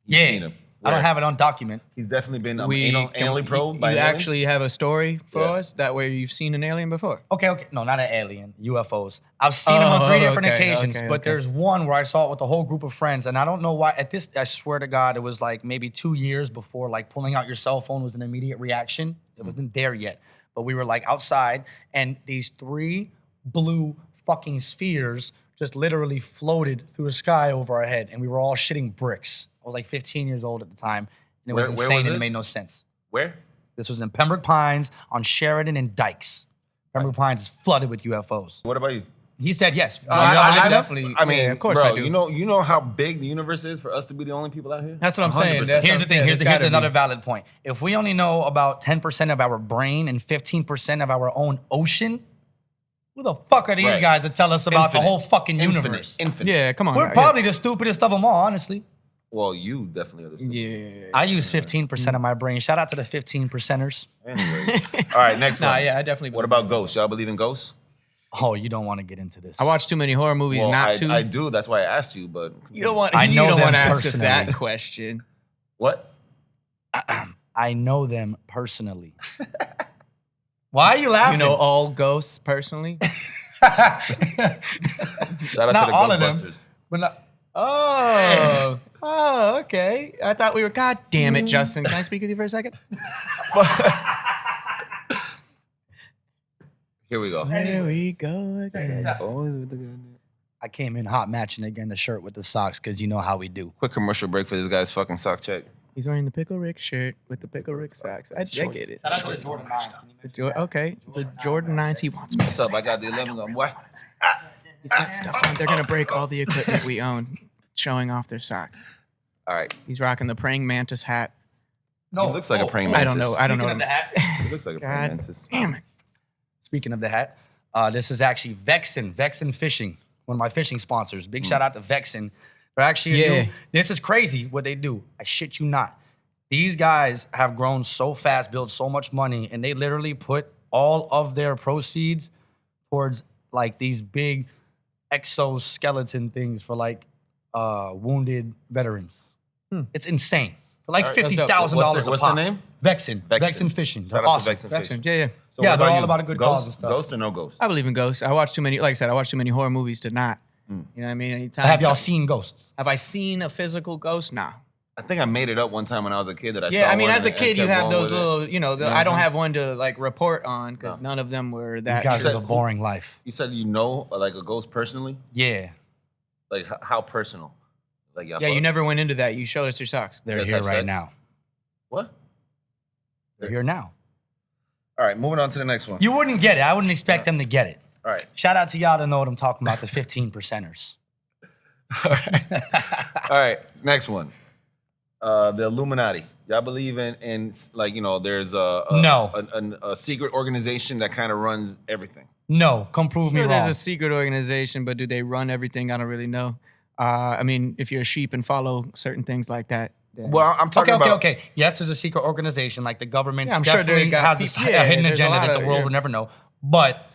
You've Yeah. seen him. I don't Where? have it on document. He's definitely been We anally probed by you an alien? actually have a story for Yeah. us that way you've seen an alien before. Okay. No, not an alien. UFOs. I've seen them on 3 different okay, occasions, okay, but okay. there's one where I saw it with a whole group of friends, and I don't know why. At this, I swear to God, it was like maybe 2 years before like pulling out your cell phone was an immediate reaction. It wasn't there yet, but we were like outside, and these 3 blue fucking spheres just literally floated through the sky over our head, and we were all shitting bricks. I was like 15 years old at the time, and it was Where was insane and it this? made no sense. Where? This was in Pembroke Pines on Sheridan and Dykes. Pembroke Pines is flooded with UFOs. What about you? He said yes. I definitely. I mean, yeah, of course bro, I do. you know how big the universe is for us to be the only people out here? That's what I'm saying. 100%. That's Here's the thing. yeah, Here's there's gotta another be. valid point. If we only know about 10% of our brain and 15% of our own ocean, who the fuck are these Right. guys to tell us about the Infinite. whole fucking universe? Infinite. Yeah, come on. We're yeah. probably the stupidest of them all, honestly. Well, you definitely understand. Yeah. I use 15% of my brain. Shout out to the 15%ers. Anyways. All right, next Nah, one. yeah, I definitely. What about ghosts? Y'all believe in ghosts? Oh, you don't want to get into this. I watch too many horror movies Well, not to. I do. That's why I asked you, but You don't want. I you know don't them want to ask us that personally. question. What? I know them personally. Why are you laughing? You know all ghosts personally. Shout out not to the all of them. Ghostbusters. But not, Oh. Oh, okay. I thought we were. God damn it, Justin. Can I speak with you for a second? Here we go. Here we go again. I came in hot matching again the shirt with the socks because you know how we do. Quick commercial break for this guy's fucking sock check. He's wearing the Pickle Rick shirt with the Pickle Rick socks. I get it. Okay, the Jordan 9s. He wants me. What's up? I got the 11 on. What? He's got stuff on. They're gonna break all the equipment we own, showing off their socks. All right. He's rocking the praying mantis hat. He looks like a praying I mantis. don't know. I don't know. Speaking of the hat, He looks like a praying God mantis. damn it. speaking of the hat, this is actually Vexen Fishing, one of my fishing sponsors. Big shout out to Vexen. They're actually Yeah. this is crazy what they do. I shit you not. These guys have grown so fast, built so much money, and they literally put all of their proceeds towards like these big exoskeleton things for like wounded veterans. It's insane. For like All right, that's dope. $50,000 a What's pop. their name? Vexen. Vexen. Vexen Fishing. They're Shout out awesome. to Vexen Fish. Jackson, yeah. So Yeah, what they're all you? about a good Ghost, cause and stuff. Ghost or no ghost? I believe in ghosts. I watch too many. Like I said, I watch too many horror movies to not. You know what I mean? Anytime. Have y'all seen ghosts? Have I seen a physical ghost? Nah. I think I made it up one time when I was a kid that I saw Yeah, I mean, one as a and kid, you kept have going those with it. little, you know, what I I'm don't saying? have one to like report on because none of them were that. These guys true. live a boring life. You said you know like a ghost personally? Yeah, Like how personal? Like Yeah, you never went into that. You showed us your socks. they're guys here have right sex? now. What? They're here now. All right, moving on to the next one. You wouldn't get it. I wouldn't expect them to get it. All right. Shout out to y'all to know what I'm talking about, the 15%ers. All right, next one. The Illuminati. Y'all believe in like, you know, there's a secret organization that kind of runs everything. No, come prove me Sure, wrong. there's a secret organization, but do they run everything? I don't really know. I mean, if you're a sheep and follow certain things like that. then- Well, I'm talking about Okay. Yes, there's a secret organization. Like the government Yeah, I'm sure definitely they got has this people- yeah, a hidden there's a agenda lot that the of- world yeah. will never know. But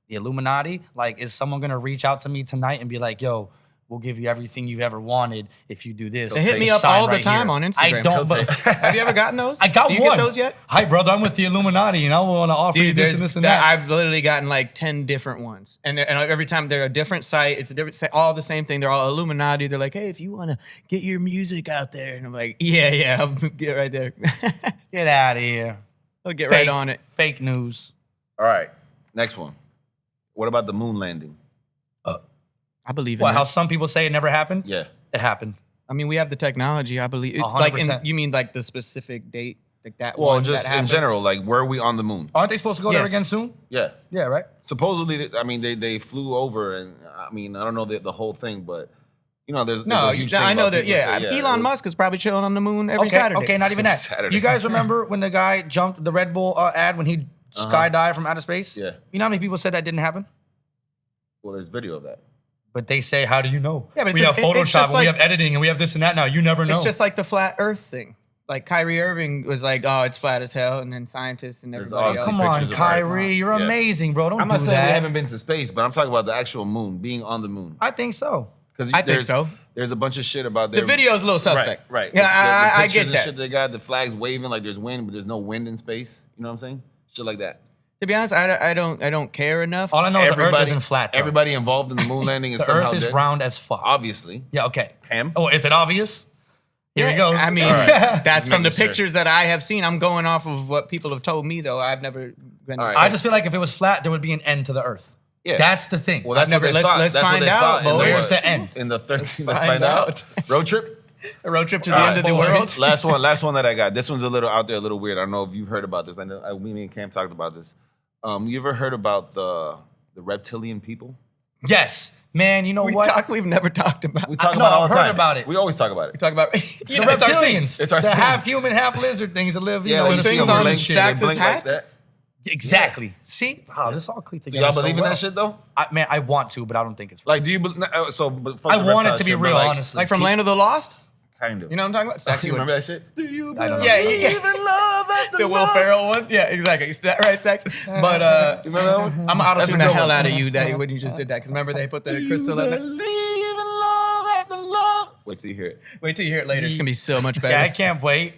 the Illuminati, like, is someone gonna reach out to me tonight and be like, "Yo, we'll give you everything you've ever wanted if you do this"? They hit me Just up sign all the right time here. on Instagram. I don't. But Have you ever gotten those? I got do you one. get those yet? Hi, brother. I'm with the Illuminati, and I want to offer you Dude, this and this and that. I've literally gotten like 10 different ones. And every time they're a different site, it's a different all the same thing. They're all Illuminati. They're like, hey, if you want to get your music out there. And I'm like, yeah, I'll get right there. Get out of here. I'll get Fake- right on it. Fake news. All right, next one. What about the moon landing? I believe in What? it. How some people say it never happened? Yeah. It happened. I mean, we have the technology. I believe. 100%. You mean like the specific date? Like that Well, one just that in happened? general, like where are we on the moon? Aren't they supposed to go there Yes. again soon? Yeah. Yeah, right. Supposedly, I mean, they flew over, and I mean, I don't know the whole thing, but you know, there's No, a huge thing I know about that. people Yeah, say, Elon Musk is probably chilling on the moon every Saturday. Okay, not even that. Saturday. You guys remember when the guy jumped the Red Bull ad when he skydived from outer space? Yeah. You know how many people said that didn't happen? Well, there's video of that. But they say, how do you know? Yeah, but we it's have just- it's Photoshop just and we like- have editing and we have this and that now. You never know. It's just like the flat Earth thing. like Kyrie Irving was like, oh, it's flat as hell, and then scientists and everybody all else. these Come on, pictures of Earth. Kyrie, you're Yeah. amazing, bro. Don't I'm do not saying we that. haven't been to space, but I'm talking about the actual moon, being on the moon. I think so. Because I think so. There's a bunch of shit about The video is a little suspect. Right. Yeah, The I pictures get and that. shit they got, the flags waving like there's wind, but there's no wind in space. You know what I'm saying? Shit like that. To be honest, I don't care enough. All I know is the Earth isn't flat. Though. Everybody involved in the moon landing is The somehow Earth is dead. round as fuck. Obviously. Yeah, okay. Cam? Oh, is it obvious? Here he goes. I mean, right. that's Just from the making sure. pictures that I have seen. I'm going off of what people have told me, though. I've never been. All right. I just feel like if it was flat, there would be an end to the Earth. Yeah. That's the thing. Well, that's Never- what they let's- thought. let's That's what find they out, thought. boys. Where's the end? In the 13th. Let's find find out. Road trip? A road trip to the All end right, of the boys. world. Last one that I got. This one's a little out there, a little weird. I don't know if you've heard about this. I know me and Cam talked about this. You ever heard about the reptilian people? Yes. Man, you know what? We've never talked about. We talk No, about it all I've the heard time. about it. We always talk about it. talk about The it's our thing. reptilians. It's our the thing. half human, half lizard things that live, you Yeah, know, like in you the see things them on blink, Stax' they blink like hat? that. Exactly. See? Wow, this all clicked So together. y'all believe in well. that shit though? Man, I want to, but I don't think it's real. Like, do you? But fuck I the want it reptile to be shit, but real, like, honestly. Like from Land of the Lost. Kind of. You know what I'm talking about? Stax, You you remember would- that shit? Do you I don't know. Yeah, yeah. believe in love at The Will Ferrell one? Yeah, exactly. Is that right, Sex? But You remember that one? I'm auto That's a tune the good hell one. out of you that when you just did that. Because remember they put the crystal in there? Believe in love at the love. Wait till you hear it. Wait till you hear it later. It's going to be so much better. Yeah, I can't wait.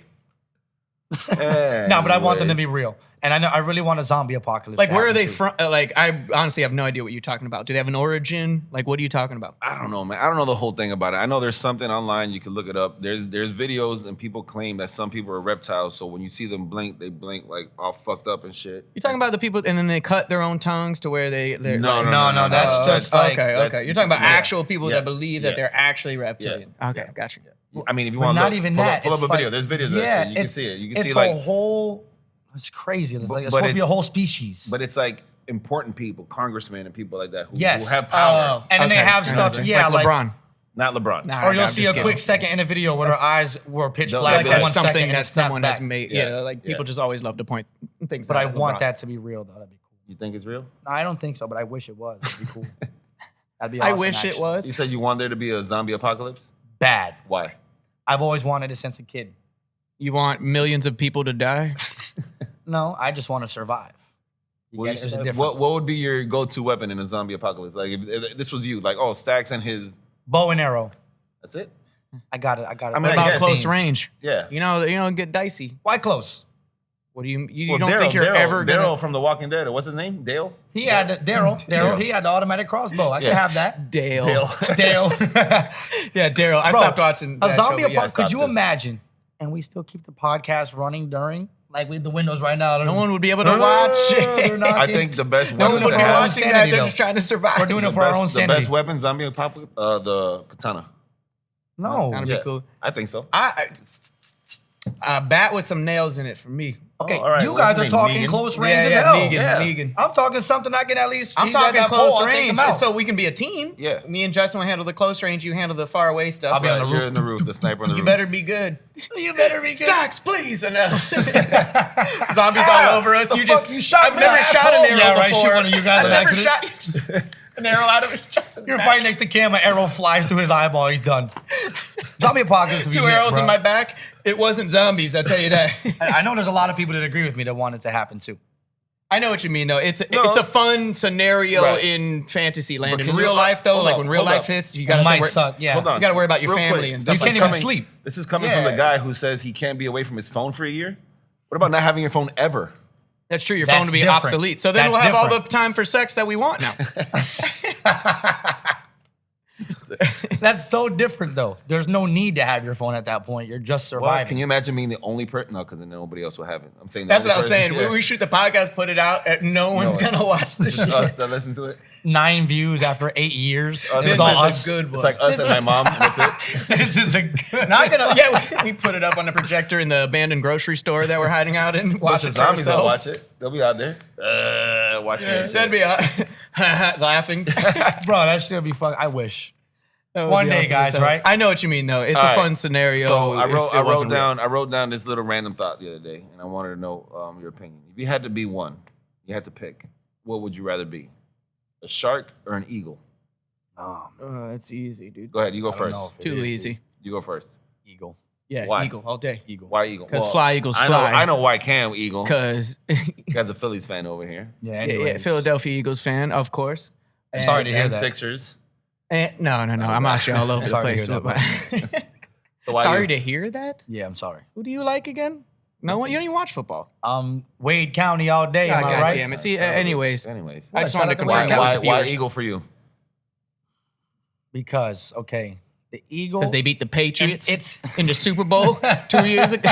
No, but I want them to be real. And I know I really want a zombie apocalypse. Like, to where are happen they too. from? Like, I honestly have no idea what you're talking about. Do they have an origin? Like, what are you talking about? I don't know, man. I don't know the whole thing about it. I know there's something online. You can look it up. There's videos and people claim that some people are reptiles. So when you see them blink, they blink like all fucked up and shit. You're talking about the people, and then they cut their own tongues to where they're No, like, No, that's just like okay. You're talking about yeah. actual people Yeah. that believe that Yeah. they're actually reptilian. Okay, Yeah. gotcha. I mean, if you But want to not even pull that. up, pull up It's a video. like- There's videos of that shit. You can see it. You can it's see a like, whole. It's crazy. It's like it's but supposed to be a it's- whole species. but it's like important people, congressmen and people like that who Yes. have power. And then they okay. have stuff. Okay. Yeah, like LeBron. Not LeBron. Nah, or you'll I'm see just a kidding. quick second in a video where her eyes were pitch They'll- black Like they'll for be that's 1 something second and that it snaps someone back. has made. Yeah. Yeah, like people Yeah. just always love to point things. But out I at want LeBron. that to be real, though. That'd be cool. You think it's real? No, I don't think so, but I wish it was. That'd be cool. That'd be I awesome. wish it actually. was. You said you want there to be a zombie apocalypse? Bad. Why? I've always wanted it since a kid. You want millions of people to die? No, I just want to survive. You get it? There's a difference. What would be your go-to weapon in a zombie apocalypse? Like if this was you, like Stax and his. Bow and arrow. That's it. I got it. I mean, What I about guess. close range? Yeah. You know, get dicey. Why close? What do you Well, don't Daryl, think you're Daryl, ever gonna? Daryl from The Walking Dead. What's his name? Dale. He had Daryl. He had the automatic crossbow. I can Yeah. have that. Dale. Dale. Yeah, Daryl. I Bro, stopped watching. A that zombie show, but yeah, I apocalypse. Could stopped you too. imagine? And we still keep the podcast running during, like we have the windows right now. No one would be able to watch They're it. not I getting- think the best No weapon one would to be have. watching that. Sanity, They're though. just trying to survive. We're doing it The for our best- own the sanity. best weapon, zombie apocalypse, the katana. No. That'd Yeah, be cool. I think so. A bat with some nails in it for me. Okay, all right, you what's guys his are name? talking Negan? close range Yeah, as hell. Negan, Yeah. Negan. I'm talking something I can at least. I'm he's got talking that close pole, I'll take range, him out. so we can be a team. Yeah. Me and Justin will handle the close range. You handle the far away stuff. I'll be on the You're roof. in the roof, the sniper on the You roof. better be good. You better be good. Stacks, please. And zombies all over us. The You fuck just. you shot I've me, never asshole. shot an arrow Yeah, right, before. shoot one of you guys I've on never accident. shot an arrow out of his chest. You're fighting next to Cam, an arrow flies through his eyeball, he's done. Zombie apocalypse. would be Two lit, arrows bro. in my back. It wasn't zombies. I tell you that. I know there's a lot of people that agree with me that want it to happen too. I know what you mean, though. It's No. a fun scenario Right. in fantasy land. But In can real you- life, though, hold like up, when real hold life up. hits, you It gotta might worry, suck, yeah. Hold on. you gotta worry about your Real family quick. and stuff. You like can't even that. sleep. This is coming from Yeah. the guy who says he can't be away from his phone for a year. What about not having your phone ever? That's true. Your That's phone will be different. obsolete. So then That's we'll have all different. the time for sex that we want now. That's so different though. There's no need to have your phone at that point. You're just Well, surviving. can you imagine being the only person? No, because then nobody else will have it. I'm saying the That's only what I was person- saying. yeah. We shoot the podcast, put it out, and no one's one. gonna watch this Just shit. us that listen to it. 9 views after 8 years. Us This is is all a us. good one. It's like us and my mom. That's it. This is a good. Not gonna. Yeah, we put it up on the projector in the abandoned grocery store that we're hiding out in. Bunch Watch of it zombies will watch ourselves. it. They'll be out there. Watching that shit. That'd be laughing. Bro, that shit would be fun. I wish. That would One be day, awesome. guys, So, right? I know what you mean, though. It's All a right. fun scenario. So I if wrote, it I wrote wasn't real. down, I wrote down this little random thought the other day, and I wanted to know your opinion. If you had to be one, you had to pick. What would you rather be, a shark or an eagle? Oh, It's easy, dude. Go ahead, you go I don't know first. if it Too is, easy. You go first. Eagle. Yeah, Why? eagle all day. Eagle. Why eagle? Because fly eagles fly. I know why Cam eagle. Because You guys a Phillies fan over here. Yeah, yeah, anyways. Philadelphia Eagles fan, of course. And, Sorry to hear And that. Sixers. and, no. I'm actually all over the Sorry to place. hear that, but- So why Sorry you? to hear that. Yeah, I'm sorry. Who do you like again? No one. You don't even watch football. Wade County all day, am I God right? damn it. See, anyways, Anyways. I just shout wanted to out to confirm Wade that Why with the why viewers. eagle for you? Because, okay, the Eagle. Because they beat the Patriots it's in the Super Bowl 2 years ago.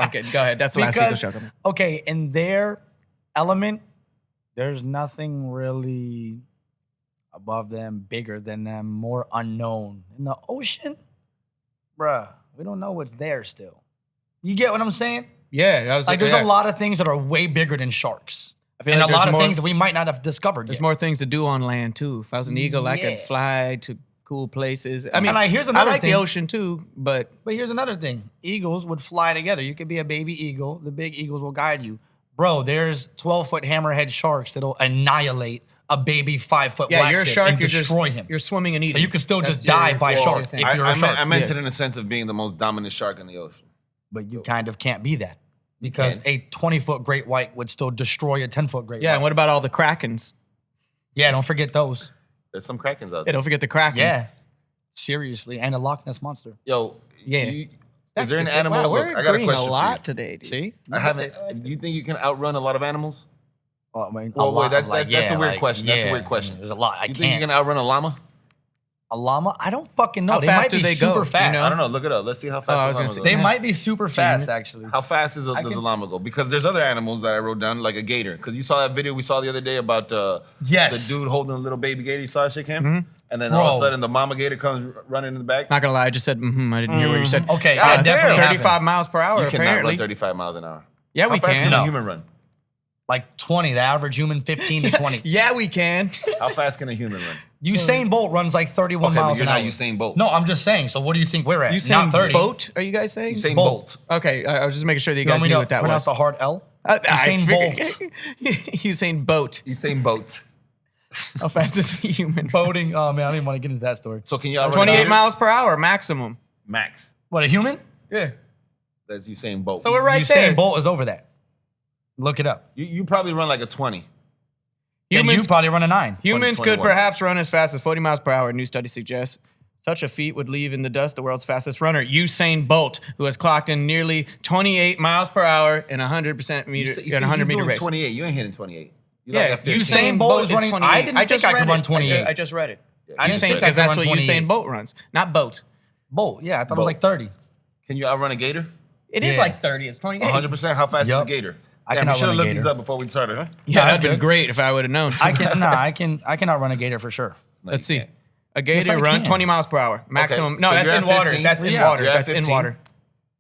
Okay, go ahead. That's the last Eagle show. okay, in their element, there's nothing really above them, bigger than them, more unknown. In the ocean, bruh, we don't know what's there still. You get what I'm saying? Yeah, that was Like, there's yeah. a lot of things that are way bigger than sharks. I feel And like a lot there's of more- things that we might not have discovered There's yet. more things to do on land too. If I was an eagle, I Yeah. could fly to cool places. I mean, And here's another I like thing. the ocean too, but But here's another thing. Eagles would fly together. You could be a baby eagle. The big eagles will guide you. Bro, there's 12-foot hammerhead sharks that'll annihilate a baby 5-foot yeah, black you're a tip shark. and You're destroy just him. you're swimming and eating. So you can still That's just die by a your shark thing. if you're a shark. I meant Yeah. it in the sense of being the most dominant shark in the ocean. But you kind of can't be that. Because can. a 20-foot great white would still destroy a 10-foot great Yeah, white. and what about all the krakens? Yeah, don't forget those. There's some krakens out Yeah, there. don't forget the krakens. Yeah. Seriously. And a Loch Ness monster. Yo, Yeah. is there an good. animal? Wow, we're Look, I got a agreeing question a lot for you. today, dude. See? I haven't. Do you think you can outrun a lot of animals? Oh, I mean, Well, a lot wait, of, like, that's a yeah, weird like, question. That's a yeah, weird question. There's a lot. I You think you can't. can outrun a llama? A llama? I don't fucking know. How They fast might do be they go? super Do you fast. know? I don't know. Look it up. Let's see how fast I a was llama gonna say- goes. They Yeah. might be super fast, actually. How fast does a can- llama go? Because there's other animals that I wrote down, like a gator. Because you saw that video we saw the other day about Yes. the dude holding a little baby gator. You saw that shit, Cam? And then all of a Bro. sudden, the mama gator comes running in the back. Not gonna lie, I just said I didn't hear what you said. Okay, God yeah, definitely damn. 35 happened. miles per hour. You cannot Apparently, run 35 miles an hour. yeah, we How fast can. can No. a human run? Like 20, the average human 15 to 20. Yeah, we can. How fast can a human run? Usain Bolt runs like 31 Okay, but miles you're an not hour. Usain Bolt. No, I'm just saying. So what do you think we're at? You Not saying 30. boat? Are you guys saying? Usain Bolt. Bolt. Okay, I was just making sure that you You guys want me knew to what that pronounce was. the hard L? Usain Bolt. Usain Boat. Usain Bolt. How fast is a human? Boating. Oh, man, I don't even want to get into that story. So can you outrun a 28 gator? miles per hour maximum. Max. What, a human? Yeah. That's Usain Bolt. So we're right Usain there. Bolt is over that. Look it up. You probably run like a 20. And you Humans, probably run a 9. humans could 21. perhaps run as fast as 40 miles per hour, a new study suggests. Such a feat would leave in the dust the world's fastest runner, Usain Bolt, who has clocked in nearly 28 miles per hour in a 100% meter, You see, in a 100 he's meter doing race. 28. You ain't hitting 28. You Yeah, like at 15. Usain Bolt is running- 28. I didn't think just I could read run it. 28. I just read it. I didn't Usain, think I because could that's run what 28. Usain Bolt runs, not Boat. Bolt, yeah, I thought it was Bolt. like 30. Can you outrun a gator? It is Yeah. like 30. It's 28. 100%. How fast is Yup. a gator? I Damn, can we should have outrun a looked gator. these up before we started, huh? Yeah, that's that'd been good. great if I would have known. I can outrun a gator for sure. Let's you see. can't. A gator I run can. 20 miles per hour maximum. No, so that's you're in at water. 15. That's in Yeah, water. you're at That's in 15. water.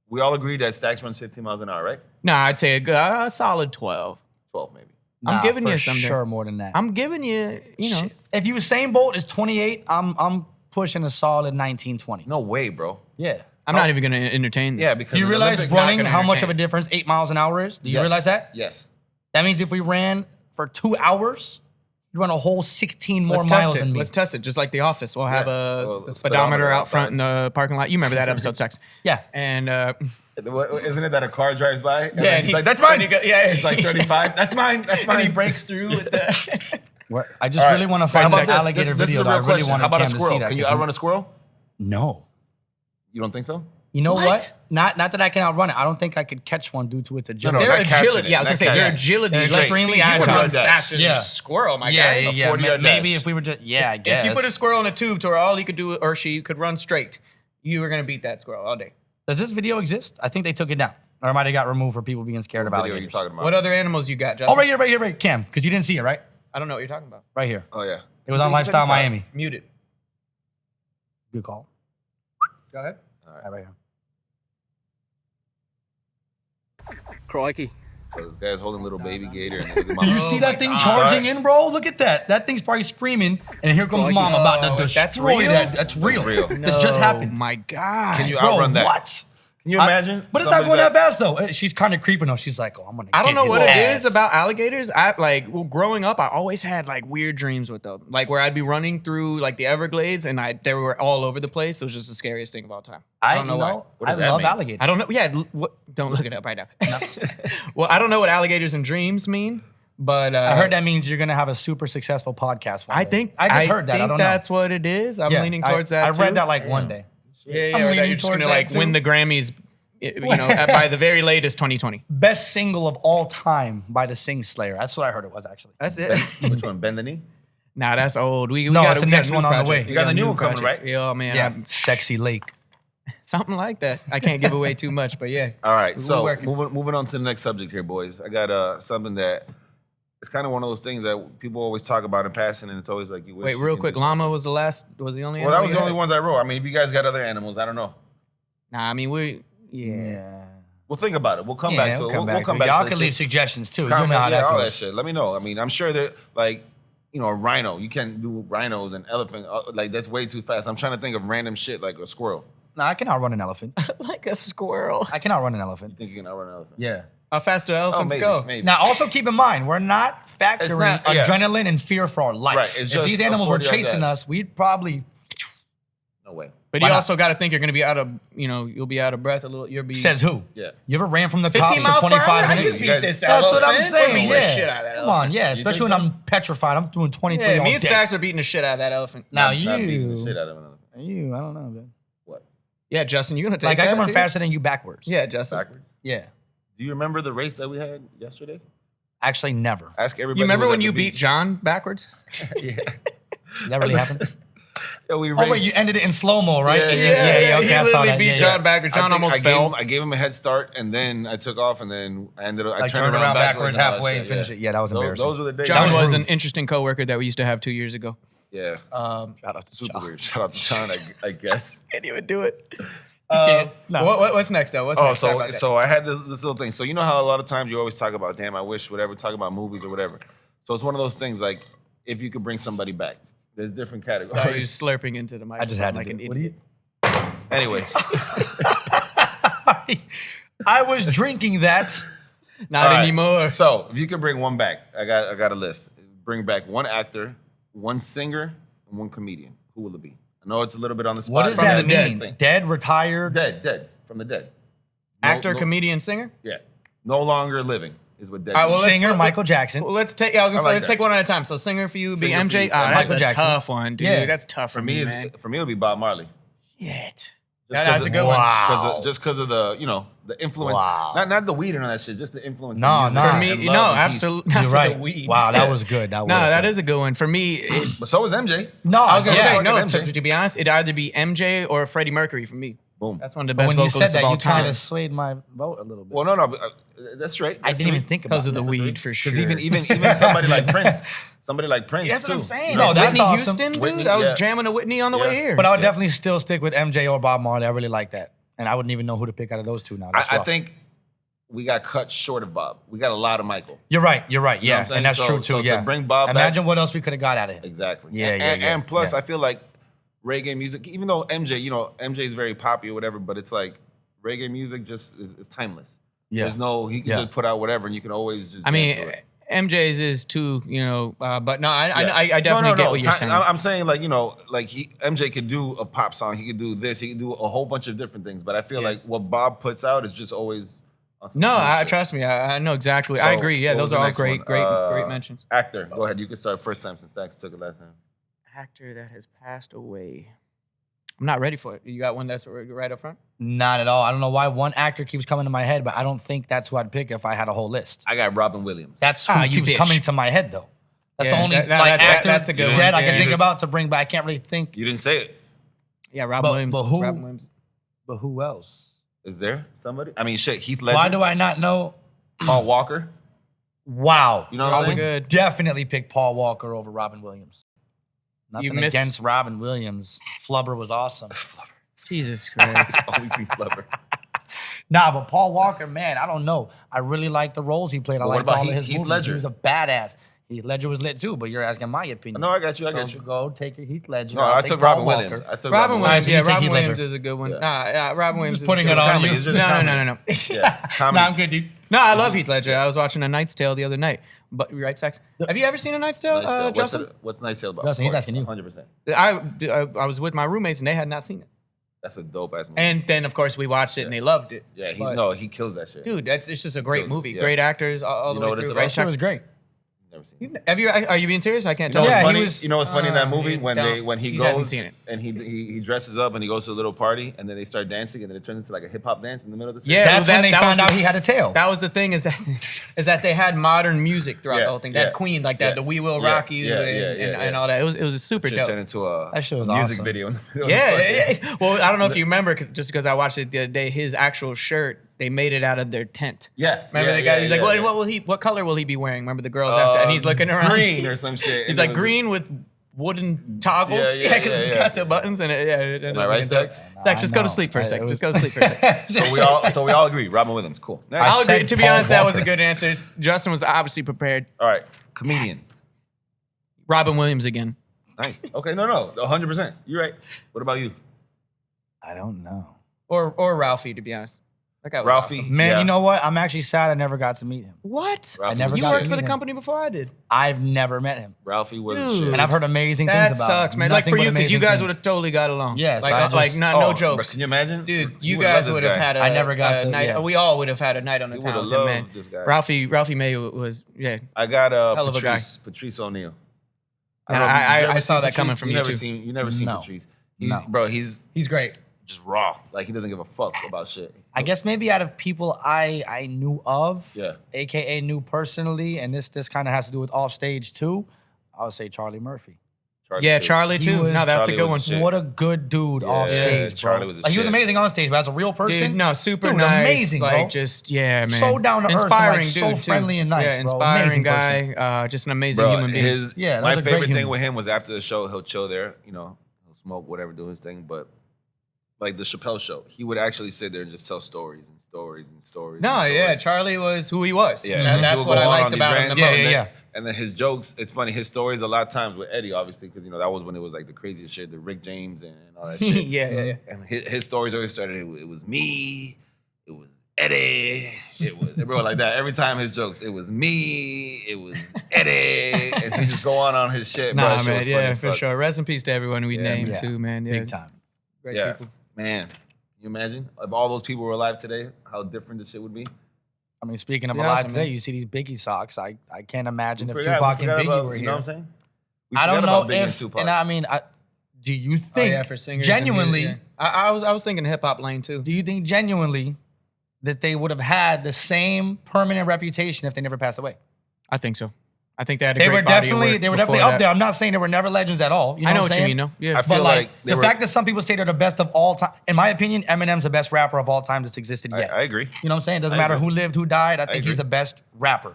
We all agreed that Stacks runs 15 miles an hour, right? No, I'd say a solid 12. 12 maybe. I'm Nah, giving for you something. sure more than that. I'm giving you, If Usain Bolt is 28, I'm pushing a solid 19, 20. No way, bro. Yeah. I'm not even going to entertain this. Yeah, because Do you in realize Olympic- running gonna how much entertain. of a difference 8 miles an hour is? Do you Yes. realize that? Yes. That means if we ran for 2 hours, you run a whole 16 more Let's miles test it. than me. Let's test it. Just like The Office. We'll have Well, a a speedometer out outside. front in the parking lot. You remember that episode, Sex? Yeah. And Isn't it that a car drives by? And yeah, then he's like, that's mine. Yeah, It's like 35. That's mine. That's mine. And he breaks through with the. I just All right. really want to How find about that this? alligator This is video. a That I real really question. wanted How about a Cam to squirrel? see that. Can you 'cause outrun a squirrel? No. You don't think so? You know What? what? Not that I can outrun it. I don't think I could catch one due to its agility. No, Their not catching agility. it. Yeah, I was Not going to say, their catching it. agility They're is like extremely speed. You would agile. run faster than Yeah. a squirrel, my yeah, guy. yeah, yeah. 40-yard Maybe dash. if we were just, yeah, I guess. If you put a squirrel in a tube to where all he could do or she could run straight, you were going to beat that squirrel all day. Does this video exist? I think they took it down. Or it might have got removed for people being scared of What video are you alligators. talking about? What other animals you got, Justin? Oh, right here, Cam, because you didn't see it, right? I don't know what you're talking about. Right here. Oh, yeah. It was on You said Lifestyle you saw it. Miami. Mute it. Good call. Go ahead. Right here. Crikey. So this guy's holding a little baby gator. And look at Do you mama. see my that thing God. charging Sorry. in, bro? Look at that. That thing's probably screaming, and here comes Like, mom about oh, to that's destroy real? that. That's real. real. This just happened. My God. Can you Bro, outrun that? what? Can you imagine? But it's not going that fast though. She's kind of creeping though. She's like, oh, I'm gonna. I don't know get what his it ass. is about alligators. Growing up, I always had like weird dreams with them, like where I'd be running through like the Everglades and they were all over the place. It was just the scariest thing of all time. I don't know why. What does I that love mean? alligators. I don't know. Yeah, don't look it up right now. Well, I don't know what alligators and dreams mean, but I heard that means you're gonna have a super successful podcast. One day. I just heard that. I don't know. That's what it is. I'm leaning towards that. I too. read that like one day. Yeah, I'm or that leaning you're just towards gonna that like too. win the Grammys, by the very latest 2020. Best single of all time by the Sing Slayer. That's what I heard it was actually. That's it. Which one? Bend the Knee? Nah, that's old. We No, got it's the next one on the way. You got the new one coming, right? Yeah, man. Yeah, Sexy Lake. Something like that. I can't give away too much, but yeah. All right, We're so working. moving on to the next subject here, boys. I got something that it's kind of one of those things that people always talk about in passing, and it's always like you wish. Wait, you real can quick. do Llama was the only Well, animal that was you the only had? ones I wrote. I mean, if you guys got other animals, I don't know. Nah, I mean, yeah. We'll think about it. We'll come back to it. We'll come to back Y'all to can the leave shit. suggestions too. Comment, You know how that all that goes. shit. Let me know. I mean, I'm sure that like, a rhino. You can't do rhinos and elephant. Like that's way too fast. I'm trying to think of random shit like a squirrel. No, I can outrun an elephant. Like a squirrel. I can outrun an elephant. You think you can outrun an elephant? Yeah. How fast do elephants maybe, go? maybe. Now, also keep in mind, we're not factoring not- yeah. adrenaline and fear for our life. Right, it's If just these a animals were 40-yard chasing dash. us, we'd probably No way. But Why you not? also got to think you're going to be you'll be out of breath a little. You'll be says who? Yeah. You ever ran from the 15 cops for miles per 25 hour? I minutes? can beat You guys- this That's what I'm elephant. saying. Beat the Yeah. shit out of that Come on, elephant. yeah. You Especially think when so? I'm petrified. I'm doing 23 Yeah, all me and day. Stacks are beating the shit out of that elephant. Now Not beating the you, shit out of an elephant. you, I don't know, man. What? Yeah, Justin, you gonna take Like I that? can run dude? faster than you backwards. Yeah, Justin. Backwards. Yeah. Do you remember the race that we had yesterday? Actually, never. Ask everybody. You remember who was when at you the beat beach. John backwards? Yeah. That really happened. Yeah, we Oh raced. wait, you ended it in slow mo, right? Yeah, Okay, He I saw literally that. beat Yeah, John yeah. backwards. John almost I fell. gave him a head start, and then I took off, and then I ended up. I Like turned around backwards halfway all that and shit, finished it. Yeah, that was embarrassing. Those were the days. John was was rude. an interesting coworker that we used to have 2 years ago. Yeah. Shout out to Super John. weird. Shout out to John, I guess. Can't even do it. No. What's next though? What's Oh, next? Talk so about that. so I had this little thing. So you know how a lot of times you always talk about, damn, I wish whatever, talk about movies or whatever. So it's one of those things like if you could bring somebody back. There's different Oh, you're categories. slurping into the microphone. I just had to like do an it. What idiot. Anyways, I was drinking that. Not all right. anymore. So if you could bring one back, I got a list. Bring back one actor, one singer, and one comedian. Who will it be? I know it's a little bit on the spot. What does From that the dead mean? thing. Dead, retired? Dead, from the dead. No- Actor, no- comedian, singer. Yeah, no longer living is what dead. All right, well, is. let's- Singer, let's- Michael Jackson. Well, let's take. I was gonna I say like let's that. take one at a time. So singer for you would be Singer for MJ. you. Ah, that's Michael a Jackson. tough one, dude. Yeah. That's tough for me, man. for me, it'll be Bob Marley. Shit. Just That's 'cause a of- good one. Wow. Just because of the the influence, Wow. not the weed and all that shit, just the influence. No, of music no. For and me, love no, and peace. absolutely not You're for right. the weed. Wow, that was good. That was No, that good. is a good one. For me, But so was MJ. No, I was gonna yeah. say fucking no. MJ. To be honest, it'd either be MJ or Freddie Mercury for me. Boom. That's one of the But best when you said vocalists that, of all you kind time. of swayed my vote a little bit. Well, no, that's straight. I didn't even think about Because of it. the weed, for sure. Because even somebody like Prince, That's too. what I'm saying. You No, know, that's Whitney awesome. Houston, dude. Whitney, I was yeah. jamming to Whitney on the Yeah. way here. But I would definitely still stick with MJ or Bob Marley. I really like that. And I wouldn't even know who to pick out of those two now. That's I rough. think we got cut short of Bob. We got a lot of Michael. You're right. know what Yeah. I'm saying? And that's So- true too. so to Yeah. bring Bob back- Imagine what else we could have got out of it. Exactly. Yeah, And plus, yeah. I feel like reggae music, even though MJ, MJ is very popular, whatever, but it's like reggae music just is timeless. Yeah. There's no, he can Yeah. just put out whatever, and you can always just. I mean, dance to it. MJ's is too, but no, I Yeah. definitely get what you're Ti- saying. I'm saying like MJ could do a pop song, he could do this, he could do a whole bunch of different things. But I feel Yeah. like what Bob puts out is just always. On some No, smooth shit. trust me. I know exactly. So, I agree. Yeah, what was those the are all next great, one? great mentions. Actor, go ahead. You can start first time since Stacks took it last time. Actor that has passed away. I'm not ready for it. You got one that's right up front? Not at all. I don't know why one actor keeps coming to my head, but I don't think that's who I'd pick if I had a whole list. I got Robin Williams. That's who you keeps bitch. coming to my head, though. That's Yeah, the only that- actor that's a good one. dead I can Yeah. think about to bring back. I can't really think. You didn't say it. Yeah, Robin Williams. but who- Robin Williams. But who else? Is there somebody? I mean, shit. Heath Ledger. Why do I not know? Paul Walker. Wow. You know what I'm Probably saying? good. Definitely pick Paul Walker over Robin Williams. Nothing miss- against Robin Williams. Flubber was awesome. Jesus Christ. Always seen Flubber. Nah, but Paul Walker, man, I don't know. I really like the roles he played. I But what liked about all of his Heath movies. Ledger? He was a badass. Heath Ledger was lit too, but you're asking my opinion. No, I got you. I So got you. Go take your Heath Ledger. No, I'll I take took Paul Robin Walker. Williams. I took Robin Williams, so you yeah, take Robin Heath Ledger. Williams is a good one. Yeah. Nah, Robin Williams. Just putting is it good. on comedy. you. It's just No, comedy. no. Yeah, comedy. Nah, I'm good, dude. No, I love Heath Ledger. I was watching A Knight's Tale the other night. But right, Sax? Have you ever seen A Knight's Tale, Nice Tale. Justin? What's Nice Tale about? Justin, he's asking you. 100%. I was with my roommates and they had not seen it. That's a dope ass movie. And then of course we watched it and they loved it. yeah, But, he kills that shit. dude, it's just a great Kills it, movie. yeah. Great actors all You the know way what it's through. about? Right, Sure Sax? was great. Never seen it. Have you? Are you being serious? I can't You know tell. what's Yeah, he funny? was- You know what's funny in that movie when he he hasn't goes seen it. and he dresses up and he goes to a little party and then they start dancing and then it turns into like a hip hop dance in the middle of the street. Yeah, That's when they that found was out the- he had a tail. That was the thing is that they had modern music throughout Yeah, the whole thing. yeah, That Queen like that, yeah, the We Will yeah, Rock You yeah, and all that. It was a super Shit dope. turned into a That shit was music awesome. video. In the middle of Yeah, the fucking- yeah. Well, I don't know if you remember, just because I watched it the other day. His actual shirt, they made it out of their tent. Yeah, Remember yeah, the guy? yeah, He's like, yeah, what yeah. what color will he be wearing? Remember the girls asked, and he's looking around. green or some shit. He's And like it was- green with wooden toggles. Yeah, yeah, because yeah, it's yeah. got the buttons and it. Am I right, Stacks? Zach, just go to know. sleep for a I- second. it Just was- go to sleep for a second. So we all agree. Robin Williams, cool. Next. I'll agree. said To be Paul honest, that was a Walker. good answer. Justin was obviously prepared. All right, comedians. Robin Williams again. Nice. Okay, no, 100%. You're right. What about you? I don't know. Or Ralphie, to be honest. That guy was Ralphie. awesome. Man, Yeah. you know what? I'm actually sad I never got to meet him. What? Ralphie never was You got shit. worked to for the meet him. company before I did. I've never met him. Ralphie was Dude. shit. And I've heard amazing That things about sucks, him. man. Like Nothing for but you, because you amazing guys things. would have totally got along. Yeah, so like, I just- like not no jokes. Can you imagine? Dude, you would've loved guys this would have guy. had a I never got a to- night. yeah. We all would have had a night on the We town would've with him, man. loved this guy. Ralphie May was I got Hell of a guy. Patrice O'Neal. And don't know, I you ever saw seen that coming Patrice? from you you, never too. seen you never seen No. Patrice. No. Bro, he's he's great. just raw. Like he doesn't give a fuck about shit. I guess maybe out of people I knew of, Yeah. aka knew personally, and this kind of has to do with off stage too. I would say Charlie Murphy. Yeah, too. Charlie He too. was- No, that's Charlie a good was one. the shit. What a good dude off Yeah, stage, Charlie bro. was the Like, he was shit. amazing on stage, but as a real person, Dude, no, super dude, nice. amazing, bro. like just yeah, man. So down to earth and, inspiring like, so dude, too. friendly and nice, Yeah, bro. inspiring Amazing guy. Just an amazing Bro, human being. Yeah, that my was a great favorite thing human. with him was after the show, he'll chill there, you know, he'll smoke, whatever, do his thing. But like the Chappelle show, he would actually sit there and just tell stories and stories and stories. No, and stories. yeah, Charlie was who he was. Yeah, And and he that's would what go I on liked these about him the rants, most. and then- Yeah. And then his jokes, it's funny. His stories a lot of times with Eddie, obviously, because you know that was when it was like the craziest shit, the Rick James and all that shit. Yeah. And his stories always started. It was me. It was Eddie. It was bro like that. Every time his jokes, it was me. It was Eddie, and he just go on his shit. bro. That Nah, shit man, was funny yeah, as for fuck. sure. Rest in peace to everyone we named Yeah. too, man. Yeah, Big time. Great Yeah, people. man. Can you imagine if all those people were alive today, how different the shit would be? I mean, speaking of Yeah, alive awesome, today, man. you see these Biggie socks. I can't imagine if We Tupac and forgot Biggie about- were you here. know what I'm saying? We I don't forgot know about Biggie and if, Tupac. and I mean, do you Oh, think yeah, for singers. and genuinely, music, yeah. I was thinking hip hop lane too. do you think genuinely that they would have had the same permanent reputation if they never passed away? I think so. I think they had a They great were body of definitely work they were before definitely up that. there. I'm not saying they were never legends at all. You know I know what what I'm you saying? mean, though. Yeah. I feel But like they the were- fact that some people say they're the best of all time, in my opinion, Eminem's the best rapper of all time that's existed yet. I agree. You know what I'm saying? Doesn't I matter agree. who lived, who died. I think agree. he's the best rapper.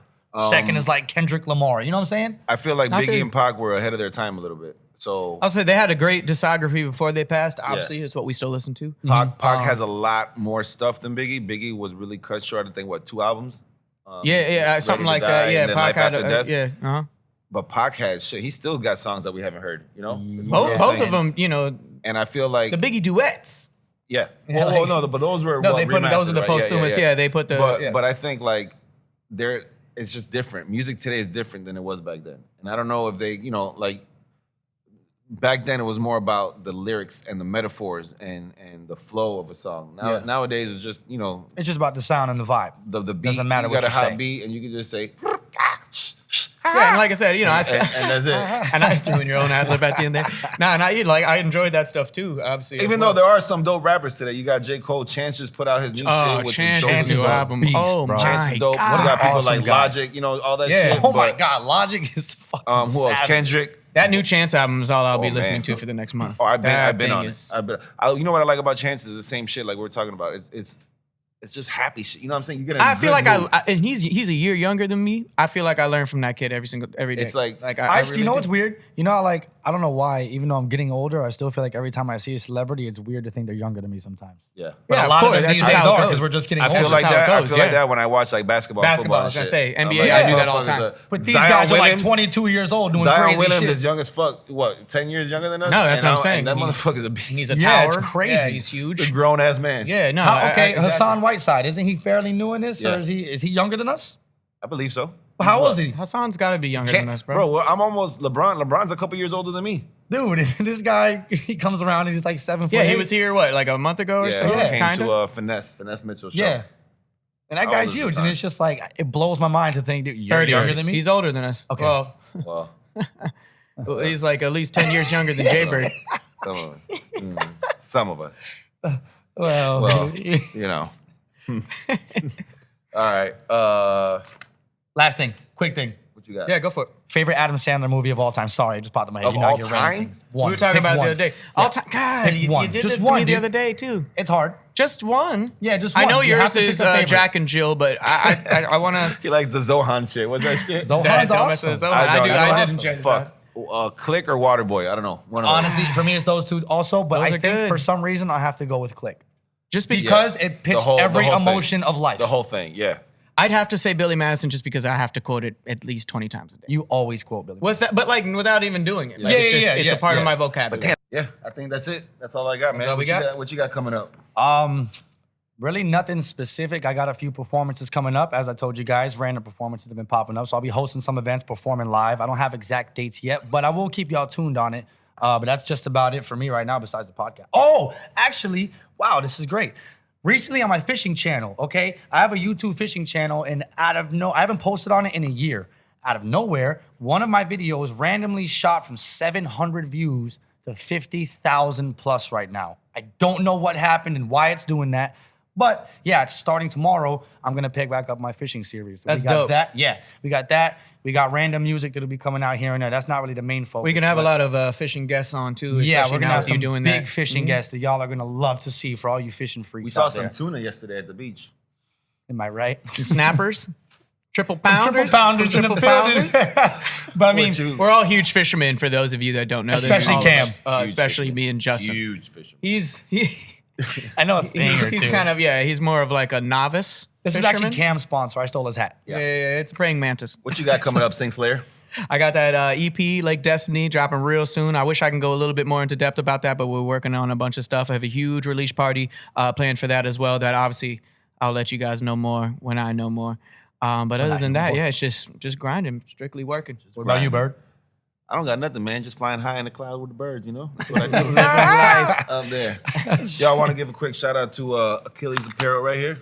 Second is like Kendrick Lamar. You know what I'm saying? I feel like I feel Biggie you. and Pac were ahead of their time a little bit. So I'll say they had a great discography before they passed. Obviously, it's what we still listen to. Pac has a lot more stuff than Biggie. Biggie was really cut short. I think what 2 albums. Yeah, something Ready like to that. Die Yeah, and then Pac Life had After Death. yeah. Uh-huh. But Pac had shit. He still got songs that we haven't heard. You know, is what Both I'm both saying. of them, you know, And I feel like the Biggie duets. yeah. Yeah, Well, like- no, but those were No, what, they put those are the remastered, right? posthumous. Yeah, they put the. But yeah. but I think like it's just different. Music today is different than it was back then. And I don't know if they, you know, like back then it was more about the lyrics and the metaphors and the flow of a song. Now Yeah. nowadays it's just, you know, It's just about the sound and the vibe. the beat. Doesn't matter you what got a you hot say. beat and you can just say yeah, and like I said, you know, and that's it. and I threw in your own ad lib at the end there. Nah, and I enjoyed that stuff too. Obviously, Even though there are some dope rappers today, you got J. Cole. Chance just put out his new shit, which Chance is dope. Chance new is a album. beast, Oh bro. my Chance is dope. God. You got people Awesome like guy. Logic, you know, all that Yeah. shit. Oh my but, God, Logic is fucking. who else? savage. Kendrick. That new Chance album is all I'll be Oh, listening man. to for the next month. Oh, I've been That on thing it. is- You know what I like about Chance is the same shit like we're talking about. It's it's just happy shit. You know what I'm saying? You get. I feel like and he's a year younger than me. I feel like I learn from that kid every day. It's like I really you know do. what's weird? You know, like I don't know why. Even though I'm getting older, I still feel like every time I see a celebrity, it's weird to think they're younger than me sometimes. Yeah. But Yeah, a of lot of course, them that's these just days how it are goes. because we're just getting I older. feel like how it that. I goes, feel like yeah. that when I watch like basketball, Basketball, football. I was gonna shit. say, I'm NBA, like, I do that all the motherfuckers time. are- But these Zion guys are like Williams- 22 years old doing Zion crazy Williams shit. is young as fuck. What, 10 years younger than us? No, that's And what I'm saying. And that He's- motherfucker's a beast. He's a Yeah, tower. it's crazy. Yeah, he's He's a huge. grown ass man. Yeah, no. Okay, exactly. Hassan Whiteside, isn't he fairly new in this, Yeah. or is he younger than us? I believe so. How old is he? Hassan's got to be younger than us, bro. Bro, I'm almost LeBron. LeBron's a couple years older than me. Dude, this guy, he comes around and he's like 7 foot. Yeah, he 8. was here, what, like a month ago or so? Yeah, he came Kinda? to Finesse Mitchell show. Yeah. And that How guy's old is huge, Hassan? and it's just like it blows my mind to think, dude, you're 30 younger than me. He's older than us. Okay. Well, Well, he's like at least 10 years younger than Jaybird. come on. Some of us. well, Well, you know. All right. last thing, quick thing. What you got? Yeah, go for it. Favorite Adam Sandler movie of all time? Sorry, it just popped in my head. Of You know, all you're time? ranking things. One. We were talking Pick about it one. the other day. All time. God, Pick you one. did Just this one, to me the dude. other day too. It's hard. Just one. Yeah, just I one. know You have yours to pick is a favorite. Jack and Jill, but I want He likes the Zohan shit. What's that shit? Zohan's Don't mess awesome. with Zohan. I did that's enjoy this. Fuck. Click or Waterboy. I don't know. One of those. Honestly, for me, it's those two also, but Those I are think good. for some reason I have to go with Click. just Because it The pits whole- the every whole thing. emotion of life. The whole thing. Yeah. I'd have to say Billy Madison just because I have to quote it at least 20 times a day. You always quote Billy. But like without even doing it. Like, Yeah, it's just, yeah, it's yeah, a part yeah. of my But vocabulary. damn. Yeah. I think that's it. That's all I got, man. all we got? What you got coming up? Really nothing specific. I got a few performances coming up. As I told you guys, random performances have been popping up. So I'll be hosting some events, performing live. I don't have exact dates yet, but I will keep y'all tuned on it. But that's just about it for me right now besides the podcast. Oh, actually, wow, this is great. Recently on my fishing channel, okay? I have a YouTube fishing channel, and I haven't posted on it in a year. Out of nowhere, one of my videos randomly shot from 700 views to 50,000 plus right now. I don't know what happened and why it's doing that. But yeah, it's starting tomorrow. I'm gonna pick back up my fishing series. So That's we got dope. that. Yeah, we got that. We got random music that'll be coming out here and there. That's not really the main focus. We can have a but- lot of fishing guests on too. Yeah, especially we're gonna now have with you some doing big that. Mm-hmm. fishing guests that y'all are gonna love to see for all you fishing freaks. We saw out some there. tuna yesterday at the beach. Am I right? Snappers, triple pounders, Triple pounders in the triple building. pounders. But I mean, What you- We're all huge fishermen. For those of you that don't know, this. Especially All of Cam. us, Huge especially fisherman. me and Justin. Huge fisherman. He's I know a thing or he's two. kind of he's more of like a novice. This is fisherman. actually Cam's sponsor. I stole his hat. Yeah, it's praying mantis. What you got coming up, Sing Slayer? I got that EP, Lake Destiny, dropping real soon. I wish I can go a little bit more into depth about that, but we're working on a bunch of stuff. I have a huge release party planned for that as well. That obviously I'll let you guys know more when I know more. But other than that, yeah, it's just grinding, strictly working. What about you, Bird? I don't got nothing, man. Just flying high in the cloud with the birds, you know? That's what I do. Living life. Up there. Y'all want to give a quick shout out to Achilles Apparel right here?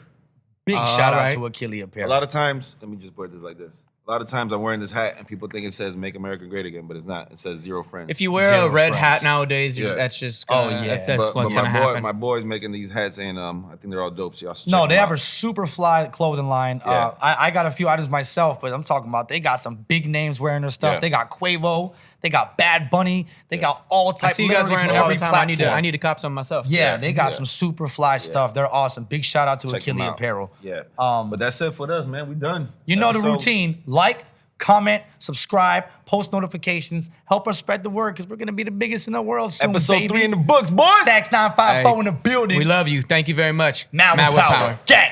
Big All shout out right. to Achilles A Apparel. lot of times, let me just put this like this. A lot of times I'm wearing this hat and people think it says "Make America Great Again," but it's not. It says "Zero Friends." If you wear Zero a red friends. hat nowadays, Yeah. that's just Oh, gonna, yeah. that's what's my gonna boy, happen. my boy's making these hats, and I think they're all dope. So y'all should check No, them they have out. a super fly clothing line. Yeah. I got a few items myself, but I'm talking about they got some big names wearing their stuff. Yeah. They got Quavo, they got Bad Bunny, they got all I types. see you guys wearing them all the time. I need platform. to cop some myself. Yeah, they got Yeah. some super fly stuff. They're awesome. Big shout out to Check them Achilles out. Apparel. Yeah. Um, But that's it for us, man. We done. You know the Episode- routine. Like, comment, subscribe, post notifications. Help us spread the word because we're gonna be the biggest in the world soon. Episode baby. 3 in the books, boys. Stacks 954 in the building. We love you. Thank you very much. Mad with power. Gang.